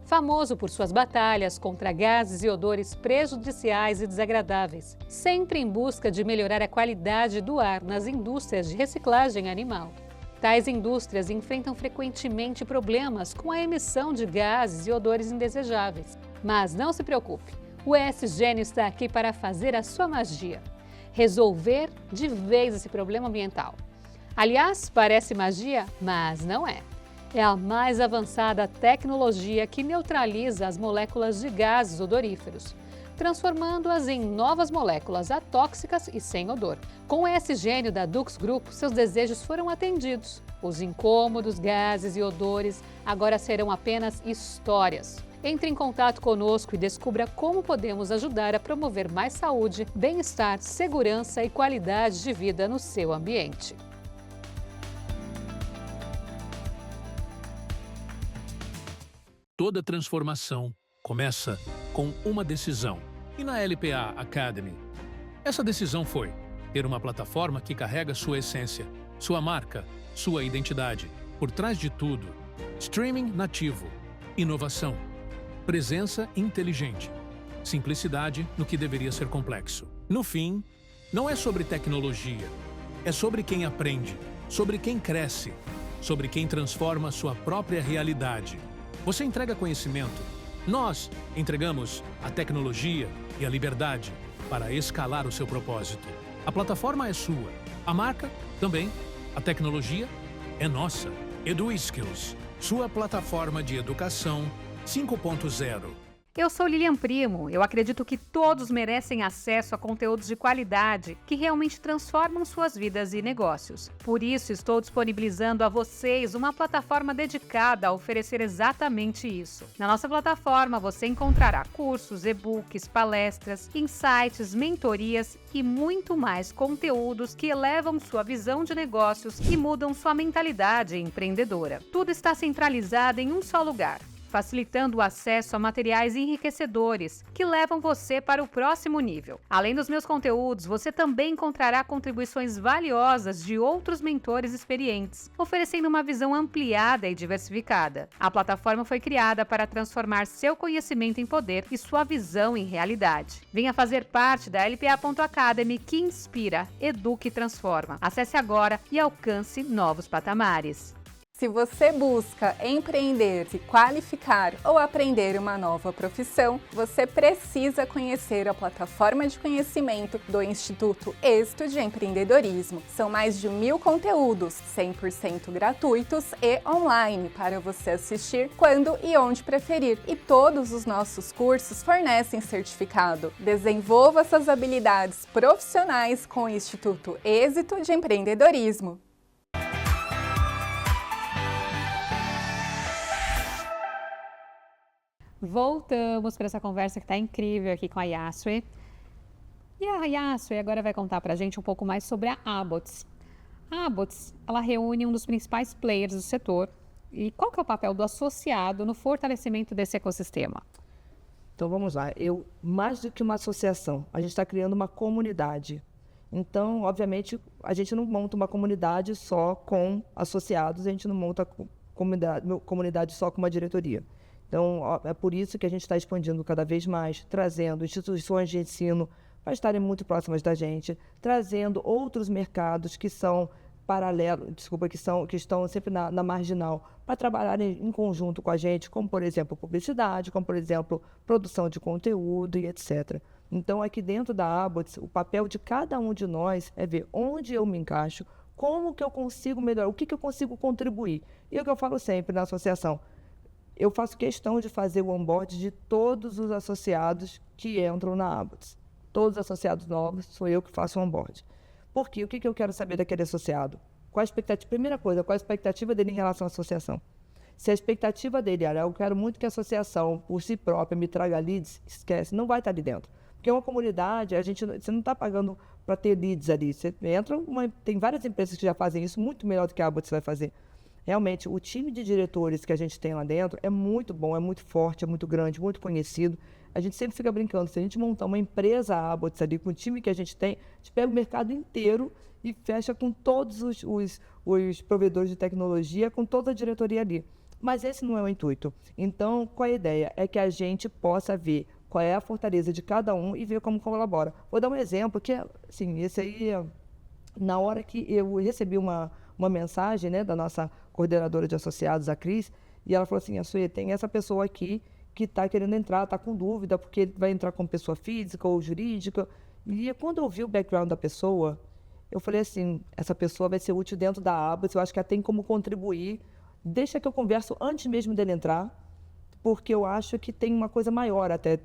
Famoso por suas batalhas contra gases e odores prejudiciais e desagradáveis, sempre em busca de melhorar a qualidade do ar nas indústrias de reciclagem animal. Tais indústrias enfrentam frequentemente problemas com a emissão de gases e odores indesejáveis. Mas não se preocupe, o ESGênio está aqui para fazer a sua magia. Resolver de vez esse problema ambiental. Aliás, parece magia, mas não é. É a mais avançada tecnologia que neutraliza as moléculas de gases odoríferos, transformando-as em novas moléculas atóxicas e sem odor. Com o ESGênio da Dux Group, seus desejos foram atendidos. Os incômodos, gases e odores agora serão apenas histórias. Entre em contato conosco e descubra como podemos ajudar a promover mais saúde, bem-estar, segurança e qualidade de vida no seu ambiente. Toda transformação começa com uma decisão. E na LPA Academy, essa decisão foi ter uma plataforma que carrega sua essência, sua marca, sua identidade. Por trás de tudo, Streaming nativo. Inovação. Presença inteligente. Simplicidade no que deveria ser complexo. No fim, não é sobre tecnologia. É sobre quem aprende, sobre quem cresce, sobre quem transforma sua própria realidade. Você entrega conhecimento. Nós entregamos a tecnologia e a liberdade para escalar o seu propósito. A plataforma é sua. A marca também. A tecnologia é nossa. EduSkills, sua plataforma de educação 5.0. Eu sou Lilian Primo. Eu acredito que todos merecem acesso a conteúdos de qualidade que realmente transformam suas vidas e negócios. Por isso, estou disponibilizando a vocês uma plataforma dedicada a oferecer exatamente isso. Na nossa plataforma, você encontrará cursos, e-books, palestras, insights, mentorias e muito mais conteúdos que elevam sua visão de negócios e mudam sua mentalidade empreendedora. Tudo está centralizado em um só lugar, facilitando o acesso a materiais enriquecedores que levam você para o próximo nível. Além dos meus conteúdos, você também encontrará contribuições valiosas de outros mentores experientes, oferecendo uma visão ampliada e diversificada. A plataforma foi criada para transformar seu conhecimento em poder e sua visão em realidade. Venha fazer parte da LPA.Academy, que inspira, educa e transforma. Acesse agora e alcance novos patamares. Se você busca empreender, se qualificar ou aprender uma nova profissão, você precisa conhecer a plataforma de conhecimento do Instituto Êxito de Empreendedorismo. São mais de 1000 conteúdos, 100% gratuitos e online, para você assistir quando e onde preferir. E todos os nossos cursos fornecem certificado. Desenvolva suas habilidades profissionais com o Instituto Êxito de Empreendedorismo. Voltamos para essa conversa que está incrível aqui com a Yasue. E a Yasue agora vai contar para a gente um pouco mais sobre a Abots. A Abots, ela reúne um dos principais players do setor. E qual que é o papel do associado no fortalecimento desse ecossistema? Então vamos lá, mais do que uma associação, a gente está criando uma comunidade. Então, obviamente, a gente não monta uma comunidade só com associados, a gente não monta comunidade só com uma diretoria. Então, é por isso que a gente está expandindo cada vez mais, trazendo instituições de ensino para estarem muito próximas da gente, trazendo outros mercados que são paralelos, que estão sempre na marginal, para trabalharem em conjunto com a gente, como, por exemplo, publicidade, como, por exemplo, produção de conteúdo e etc. Então, aqui dentro da Abots, o papel de cada um de nós é ver onde eu me encaixo, como que eu consigo melhorar, o que eu consigo contribuir. E é o que eu falo sempre na associação. Eu faço questão de fazer o onboard de todos os associados que entram na Abots. Todos os associados novos, sou eu que faço o onboard. Por quê? O que eu quero saber daquele associado? Qual a expectativa? Primeira coisa, qual a expectativa dele em relação à associação? Se a expectativa dele era, eu quero muito que a associação, por si própria, me traga leads, esquece, não vai estar ali dentro. Porque uma comunidade, você não está pagando para ter leads ali. Você entra, tem várias empresas que já fazem isso muito melhor do que a Abots vai fazer. Realmente, o time de diretores que a gente tem lá dentro é muito bom, é muito forte, é muito grande, muito conhecido. A gente sempre fica brincando, se a gente montar uma empresa Abots ali, com o time que a gente tem, a gente pega o mercado inteiro e fecha com todos os provedores de tecnologia, com toda a diretoria ali. Mas esse não é o intuito. Então, qual é a ideia? É que a gente possa ver qual é a fortaleza de cada um e ver como colabora. Vou dar um exemplo que, assim, esse aí, na hora que eu recebi uma mensagem, né, da nossa coordenadora de associados, a Cris, e ela falou assim, Yasue, tem essa pessoa aqui que está querendo entrar, está com dúvida, porque ele vai entrar como pessoa física ou jurídica. E quando eu vi o background da pessoa, eu falei assim, essa pessoa vai ser útil dentro da Abots, eu acho que ela tem como contribuir, deixa que eu converso antes mesmo dele entrar, porque eu acho que tem uma coisa maior até,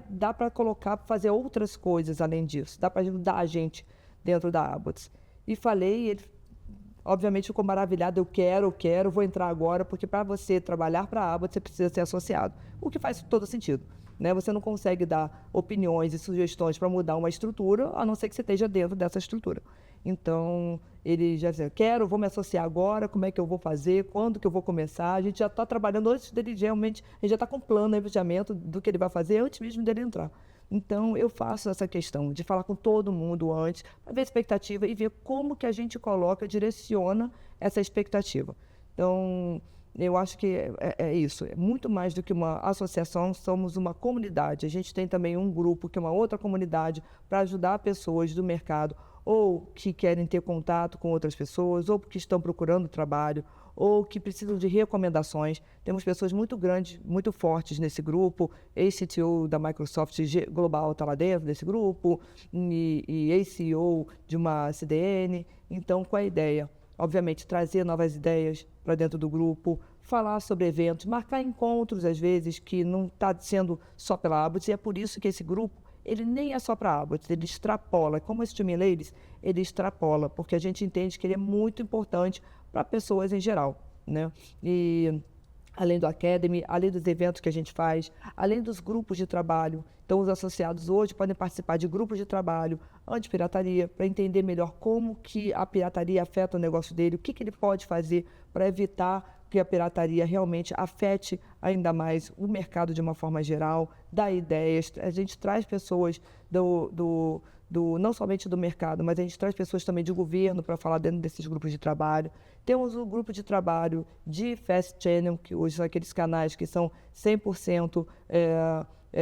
dá para colocar, fazer outras coisas além disso, dá para ajudar a gente dentro da Abots. E falei, ele obviamente ficou maravilhado, eu quero, vou entrar agora, porque para você trabalhar para a Abots, você precisa ser associado, o que faz todo sentido. Né? Você não consegue dar opiniões e sugestões para mudar uma estrutura, a não ser que você esteja dentro dessa estrutura. Então, ele já dizia, vou me associar agora, como é que eu vou fazer, quando que eu vou começar, a gente já está trabalhando antes dele, realmente, a gente já está com um plano de planejamento do que ele vai fazer antes mesmo dele entrar. Então, eu faço essa questão de falar com todo mundo antes, para ver a expectativa e ver como que a gente direciona essa expectativa. Então, eu acho que é isso. É muito mais do que uma associação, somos uma comunidade. A gente tem também um grupo, que é uma outra comunidade, para ajudar pessoas do mercado, ou que querem ter contato com outras pessoas, ou que estão procurando trabalho, ou que precisam de recomendações. Temos pessoas muito grandes, muito fortes nesse grupo. Ex-CTO da Microsoft Global está lá dentro desse grupo, e ex-CEO de uma CDN. Então, qual é a ideia? Obviamente, trazer novas ideias para dentro do grupo, falar sobre eventos, marcar encontros, às vezes, que não está sendo só pela Abbots, e é por isso que esse grupo, ele nem é só para a Abbots, ele extrapola. Como esse Streaming Ladies, ele extrapola, porque a gente entende que ele é muito importante para pessoas em geral, né? E além do Academy, além dos eventos que a gente faz, além dos grupos de trabalho. Então, os associados hoje podem participar de grupos de trabalho anti-pirataria, para entender melhor como que a pirataria afeta o negócio dele, o que ele pode fazer para evitar que a pirataria realmente afete ainda mais o mercado de uma forma geral, dá ideias. A gente traz pessoas não somente do mercado, mas a gente traz pessoas também de governo para falar dentro desses grupos de trabalho. Temos um grupo de trabalho de Fast Channel, que hoje são aqueles canais que são 100%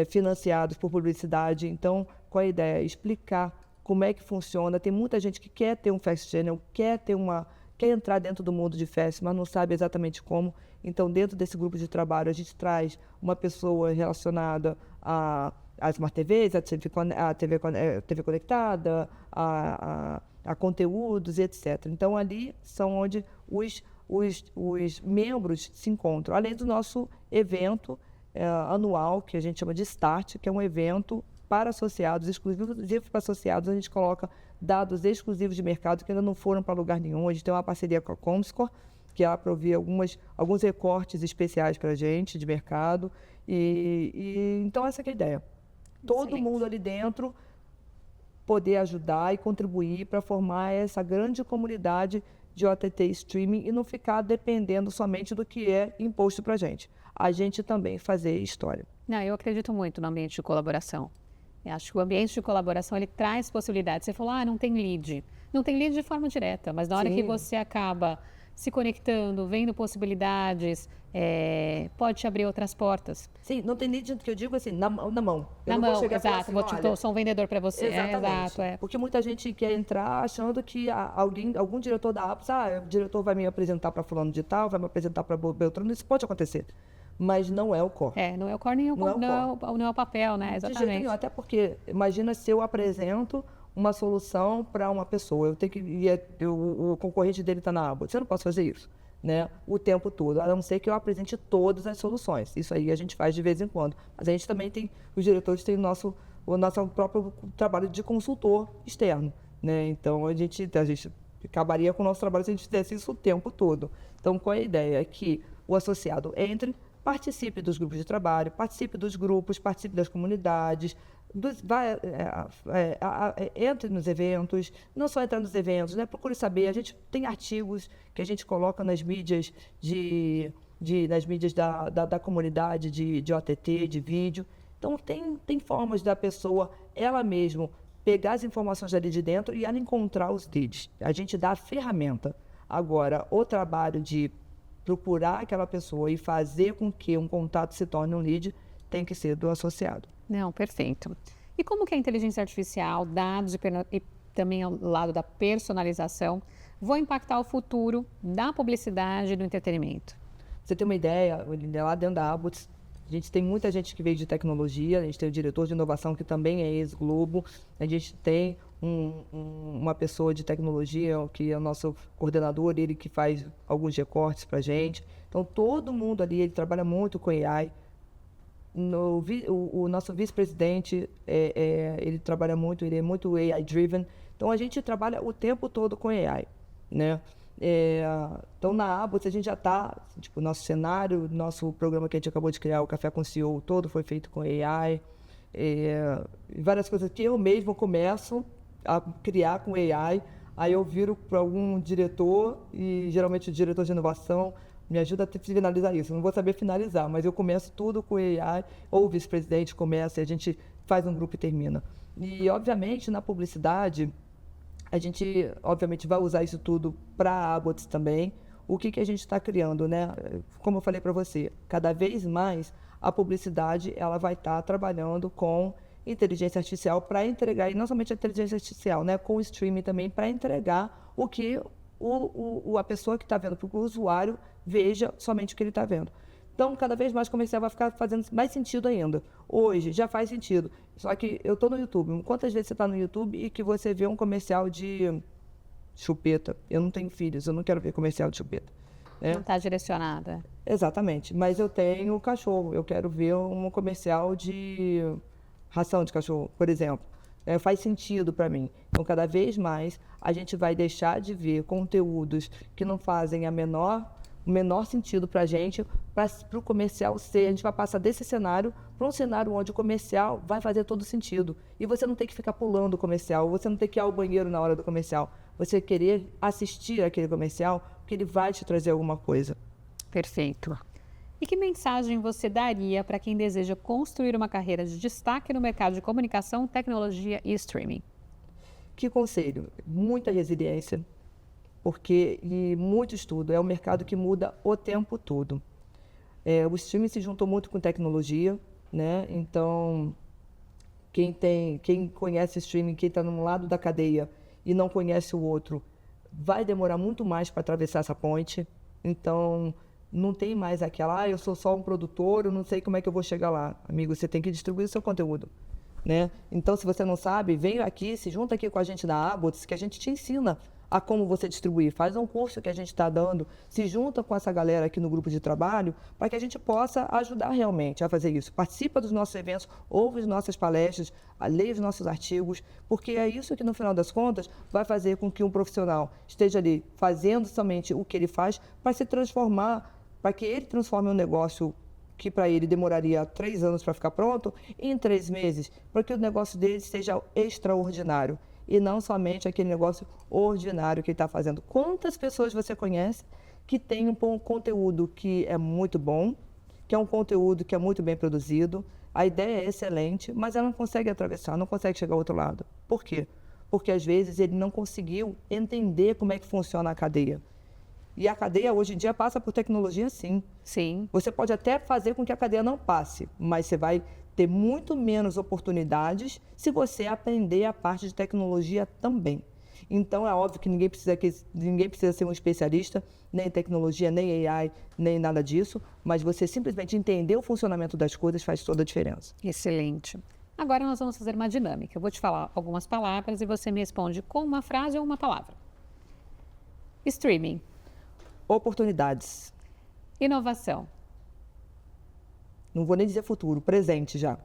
financiados por publicidade. Então, qual a ideia? Explicar como é que funciona. Tem muita gente que quer ter um Fast Channel, quer entrar dentro do mundo de Fast, mas não sabe exatamente como. Então, dentro desse grupo de trabalho, a gente traz uma pessoa relacionada a Smart TVs, a TV conectada, a conteúdos, etc. Então, ali são onde os membros se encontram. Além do nosso evento anual, que a gente chama de Start, que é um evento para associados, exclusivo para associados. A gente coloca dados exclusivos de mercado que ainda não foram para lugar nenhum. A gente tem uma parceria com a Comscore, que ela provê alguns recortes especiais para a gente de mercado. Então, essa que é a ideia. Todo mundo ali dentro poder ajudar e contribuir para formar essa grande comunidade de OTT streaming e não ficar dependendo somente do que é imposto para a gente. A gente também fazer história. Não, eu acredito muito no ambiente de colaboração. Eu acho que o ambiente de colaboração, ele traz possibilidades. Você falou, não tem lead. Não tem lead de forma direta, mas na hora que você acaba se conectando, vendo possibilidades, pode te abrir outras portas. Sim, não tem lead que eu digo assim, na mão. Na mão, exato. Sou um vendedor para você. Exatamente. Exato. Porque muita gente quer entrar achando que algum diretor da Abbots, o diretor vai me apresentar para fulano de tal, vai me apresentar para Beltrano, isso pode acontecer. Mas não é o core. Não é o core nem não é o papel, né? Exatamente. De jeito nenhum, até porque, imagina se eu apresento uma solução para uma pessoa, eu tenho que o concorrente dele está na Abbots, eu não posso fazer isso, né? O tempo todo, a não ser que eu apresente todas as soluções. Isso aí a gente faz de vez em quando. Mas a gente também tem, os diretores têm o nosso próprio trabalho de consultor externo, né? Então a gente acabaria com o nosso trabalho se a gente fizesse isso o tempo todo. Então, qual é a ideia? É que o associado entre, participe dos grupos de trabalho, participe dos grupos, participe das comunidades, entre nos eventos, não só entrar nos eventos, né? Procure saber. A gente tem artigos que a gente coloca nas mídias nas mídias da comunidade de OTT, de vídeo. Então, tem formas da pessoa, ela mesma, pegar as informações ali de dentro e ela encontrar os leads. A gente dá a ferramenta. Agora, o trabalho de procurar aquela pessoa e fazer com que um contato se torne um lead tem que ser do associado. Não, perfeito. E como que a inteligência artificial, dados e também ao lado da personalização vão impactar o futuro da publicidade e do entretenimento? Você tem uma ideia, lá dentro da Abbots, a gente tem muita gente que veio de tecnologia, a gente tem o diretor de inovação que também é ex-Globo, a gente tem uma pessoa de tecnologia que é o nosso coordenador, ele que faz alguns recortes para a gente. Então, todo mundo ali, ele trabalha muito com AI. O nosso vice-presidente, ele trabalha muito, ele é muito AI-driven. Então, a gente trabalha o tempo todo com AI, né? Então, na Abbots, a gente já está, nosso cenário, nosso programa que a gente acabou de criar, o Café com o CEO, todo foi feito com AI. Várias coisas que eu mesmo começo a criar com AI, aí eu viro para algum diretor, e geralmente o diretor de inovação me ajuda a finalizar isso. Eu não vou saber finalizar, mas eu começo tudo com AI, ou o vice-presidente começa, e a gente faz um grupo e termina. E, obviamente, na publicidade, a gente, obviamente, vai usar isso tudo para a Abbots também. o que a gente está criando, né? Como eu falei para você, cada vez mais a publicidade ela vai estar trabalhando com inteligência artificial para entregar, e não somente a inteligência artificial, né? Com o streaming também, para entregar o que a pessoa que está vendo, para que o usuário veja somente o que ele está vendo. Então, cada vez mais o comercial vai ficar fazendo mais sentido ainda. Hoje já faz sentido. Só que eu estou no YouTube. Quantas vezes você está no YouTube e que você vê um comercial de chupeta? Eu não tenho filhos, eu não quero ver comercial de chupeta. Né? Não está direcionada. Exatamente. Mas eu tenho cachorro. Eu quero ver um comercial de ração de cachorro, por exemplo. Faz sentido para mim. Então, cada vez mais, a gente vai deixar de ver conteúdos que não fazem o menor sentido para a gente, para o comercial ser. A gente vai passar desse cenário para um cenário onde o comercial vai fazer todo sentido. E você não tem que ficar pulando o comercial, você não tem que ir ao banheiro na hora do comercial. Você querer assistir aquele comercial, porque ele vai te trazer alguma coisa. Perfeito. E que mensagem você daria para quem deseja construir uma carreira de destaque no mercado de comunicação, tecnologia e streaming? Que conselho? Muita resiliência. Porque, e muito estudo, é um mercado que muda o tempo todo. O streaming se juntou muito com tecnologia, né? Então, quem conhece streaming, quem está num lado da cadeia e não conhece o outro, vai demorar muito mais para atravessar essa ponte. Então, não tem mais aquela, eu sou só um produtor, eu não sei como é que eu vou chegar lá. Amigo, você tem que distribuir o seu conteúdo. Né? Então, se você não sabe, vem aqui, se junta aqui com a gente da Abots, que a gente te ensina a como você distribuir. Faz um curso que a gente está dando, se junta com essa galera aqui no grupo de trabalho, para que a gente possa ajudar realmente a fazer isso. Participa dos nossos eventos, ouve as nossas palestras, leia os nossos artigos, porque é isso que, no final das contas, vai fazer com que um profissional esteja ali fazendo somente o que ele faz para se transformar, para que ele transforme um negócio que para ele demoraria 3 anos para ficar pronto, em 3 meses, para que o negócio dele seja extraordinário. E não somente aquele negócio ordinário que ele está fazendo. Quantas pessoas você conhece que tem um conteúdo que é muito bom, que é um conteúdo que é muito bem produzido, a ideia é excelente, mas ela não consegue atravessar, não consegue chegar ao outro lado. Por quê? Porque às vezes ele não conseguiu entender como é que funciona a cadeia. E a cadeia hoje em dia passa por tecnologia, sim. Sim. Você pode até fazer com que a cadeia não passe, mas você vai ter muito menos oportunidades se você aprender a parte de tecnologia também. Então, é óbvio que ninguém precisa ser um especialista, nem em tecnologia, nem AI, nem nada disso, mas você simplesmente entender o funcionamento das coisas faz toda a diferença. Excelente. Agora nós vamos fazer uma dinâmica. Eu vou te falar algumas palavras e você me responde com uma frase ou uma palavra. Streaming. Oportunidades. Inovação. Não vou nem dizer futuro, presente já.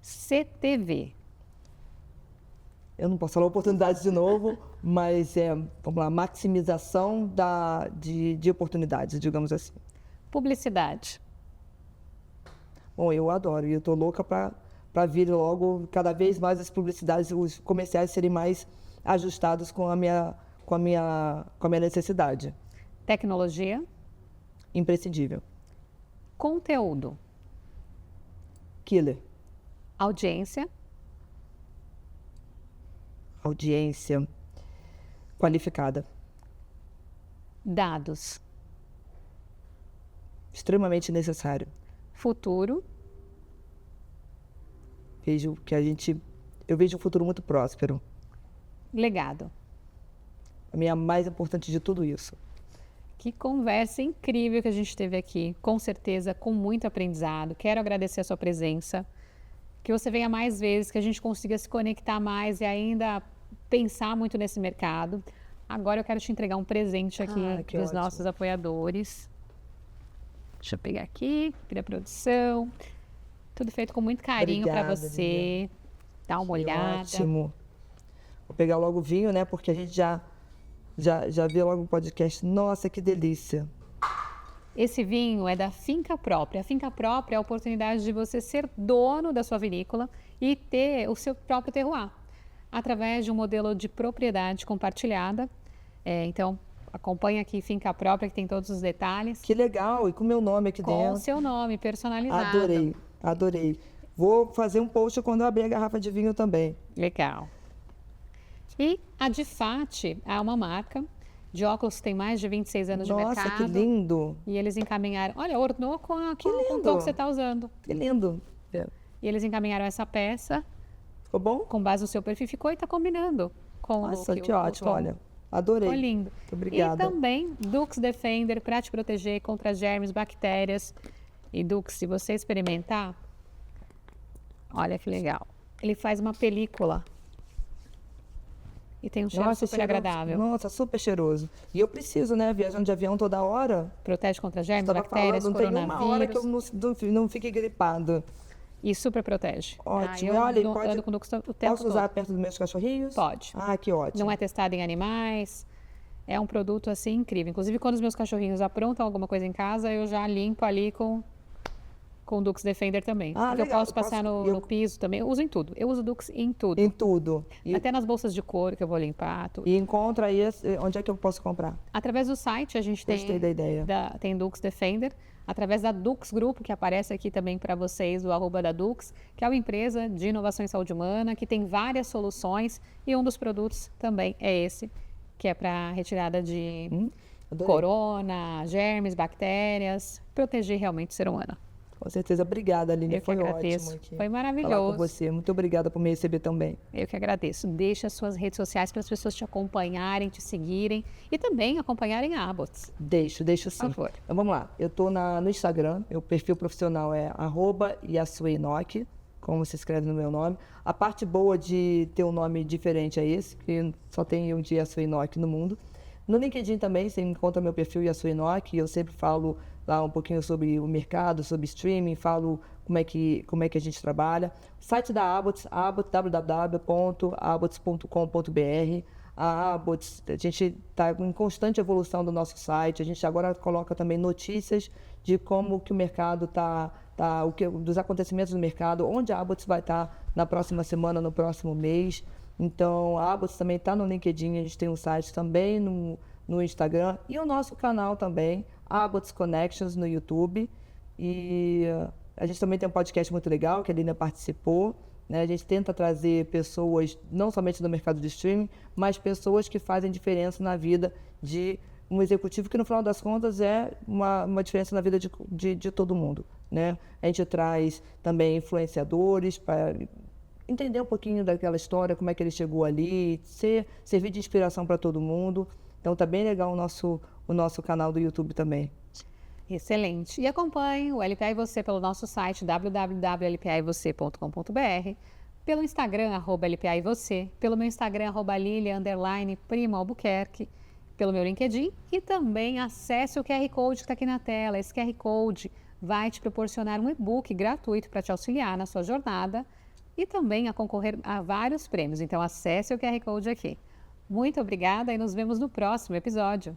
CTV. Eu não posso falar oportunidades de novo, mas vamos lá, maximização de oportunidades, digamos assim. Publicidade. Bom, eu adoro e eu estou louca para vir logo cada vez mais as publicidades, os comerciais serem mais ajustados com a minha necessidade. Tecnologia. Imprescindível. Conteúdo. Killer. Audiência. Audiência qualificada. Dados. Extremamente necessário. Futuro. Eu vejo um futuro muito próspero. Legado. A minha mais importante de tudo isso. Que conversa incrível que a gente teve aqui, com certeza, com muito aprendizado. Quero agradecer a sua presença, que você venha mais vezes, que a gente consiga se conectar mais e ainda pensar muito nesse mercado. Agora eu quero te entregar um presente aqui dos nossos apoiadores. Deixa eu pegar aqui, a produção. Tudo feito com muito carinho para você. Dá uma olhada. Ótimo. Vou pegar logo o vinho, né? Porque a gente já viu logo o podcast. Nossa, que delícia. Esse vinho é da Finca Própria. A Finca Própria é a oportunidade de você ser dono da sua vinícola e ter o seu próprio terroir, através de um modelo de propriedade compartilhada. Então, acompanha aqui Finca Própria, que tem todos os detalhes. Que legal, e com o meu nome aqui dentro. Com o seu nome, personalizado. Adorei. Vou fazer um post quando eu abrir a garrafa de vinho também. Legal. E a Difate é uma marca de óculos que tem mais de 26 anos de mercado. Nossa, que lindo. E eles encaminharam, olha, ornou com o tom que você está usando. Que lindo. E eles encaminharam essa peça. Ficou bom? Com base no seu perfil, ficou e está combinando com Nossa, o look. que ótimo, olha. Adorei. Ficou lindo. Muito obrigada. E também Dux Defender para te proteger contra germes, bactérias. E Dux, se você experimentar, olha que legal. Ele faz uma película. E tem um cheiro super cheiroso. agradável. Nossa, super cheiroso. E eu preciso, né? Viajando de avião toda hora. Protege contra germes, Estava bactérias, falando, não tem uma hora que eu coronavírus. não fique gripado. E super protege. Ótimo. Eu Olha, ando com o Dux o tempo posso usar todo. perto dos meus cachorrinhos? Pode. Ah, que ótimo. Não é testado em animais. É um produto assim incrível. Inclusive, quando os meus cachorrinhos aprontam alguma coisa em casa, eu já limpo ali com o Dux Defender também. Ah, porque legal. eu posso passar no piso também. Eu uso em tudo. Eu uso Dux em tudo. Em tudo. E, Até nas bolsas de couro que eu vou limpar. Tudo. e encontra aí, onde é que eu posso comprar? Através do site a gente tem... Gostei da ideia. Tem Dux Defender. Através da Dux Grupo, que aparece aqui também para vocês, o @ da Dux, que é uma empresa de inovação em saúde humana, que tem várias soluções. E um dos produtos também é esse, que é para retirada de Adorei. corona, germes, bactérias, proteger realmente o ser humano. Com certeza. Obrigada, Aline. Eu que Foi agradeço. ótimo aqui Foi falar maravilhoso. com você. Muito obrigada por me receber também. Eu que agradeço. Deixe as suas redes sociais para as pessoas te acompanharem, te seguirem e também acompanharem a Abbots. Deixo sim. Por favor. Então vamos lá. Eu estou no Instagram, meu perfil profissional é @yasuenoki, como se escreve no meu nome. A parte boa de ter um nome diferente é esse, que só tem um de Yasuenoki no mundo. No LinkedIn também, você encontra meu perfil Yasuenoki, eu sempre falo lá um pouquinho sobre o mercado, sobre streaming, falo como é que a gente trabalha. O site da Abbots, www.abbots.com.br. A Abbots, a gente está em constante evolução do nosso site, a gente agora coloca também notícias de como que o mercado dos acontecimentos do mercado, onde a Abbots vai estar na próxima semana, no próximo mês. Então, a Abbots também está no LinkedIn, a gente tem um site também no Instagram e o nosso canal também, Abbots Connections, no YouTube. E a gente também tem um podcast muito legal, que a Lina participou. Né? A gente tenta trazer pessoas, não somente do mercado de streaming, mas pessoas que fazem diferença na vida de um executivo, que no final das contas é uma diferença na vida de todo mundo. Né? A gente traz também influenciadores para entender um pouquinho daquela história, como é que ele chegou ali, servir de inspiração para todo mundo. Então tá bem legal o nosso canal do YouTube também. Excelente. E acompanhe o LPA e Você pelo nosso site www.lpaevocê.com.br, pelo Instagram, @LPA e Você, pelo meu Instagram, @Lilia_Primo Albuquerque, pelo meu LinkedIn e também acesse o QR Code que está aqui na tela. Esse QR Code vai te proporcionar um e-book gratuito para te auxiliar na sua jornada e também a concorrer a vários prêmios. Então acesse o QR Code aqui. Muito obrigada e nos vemos no próximo episódio.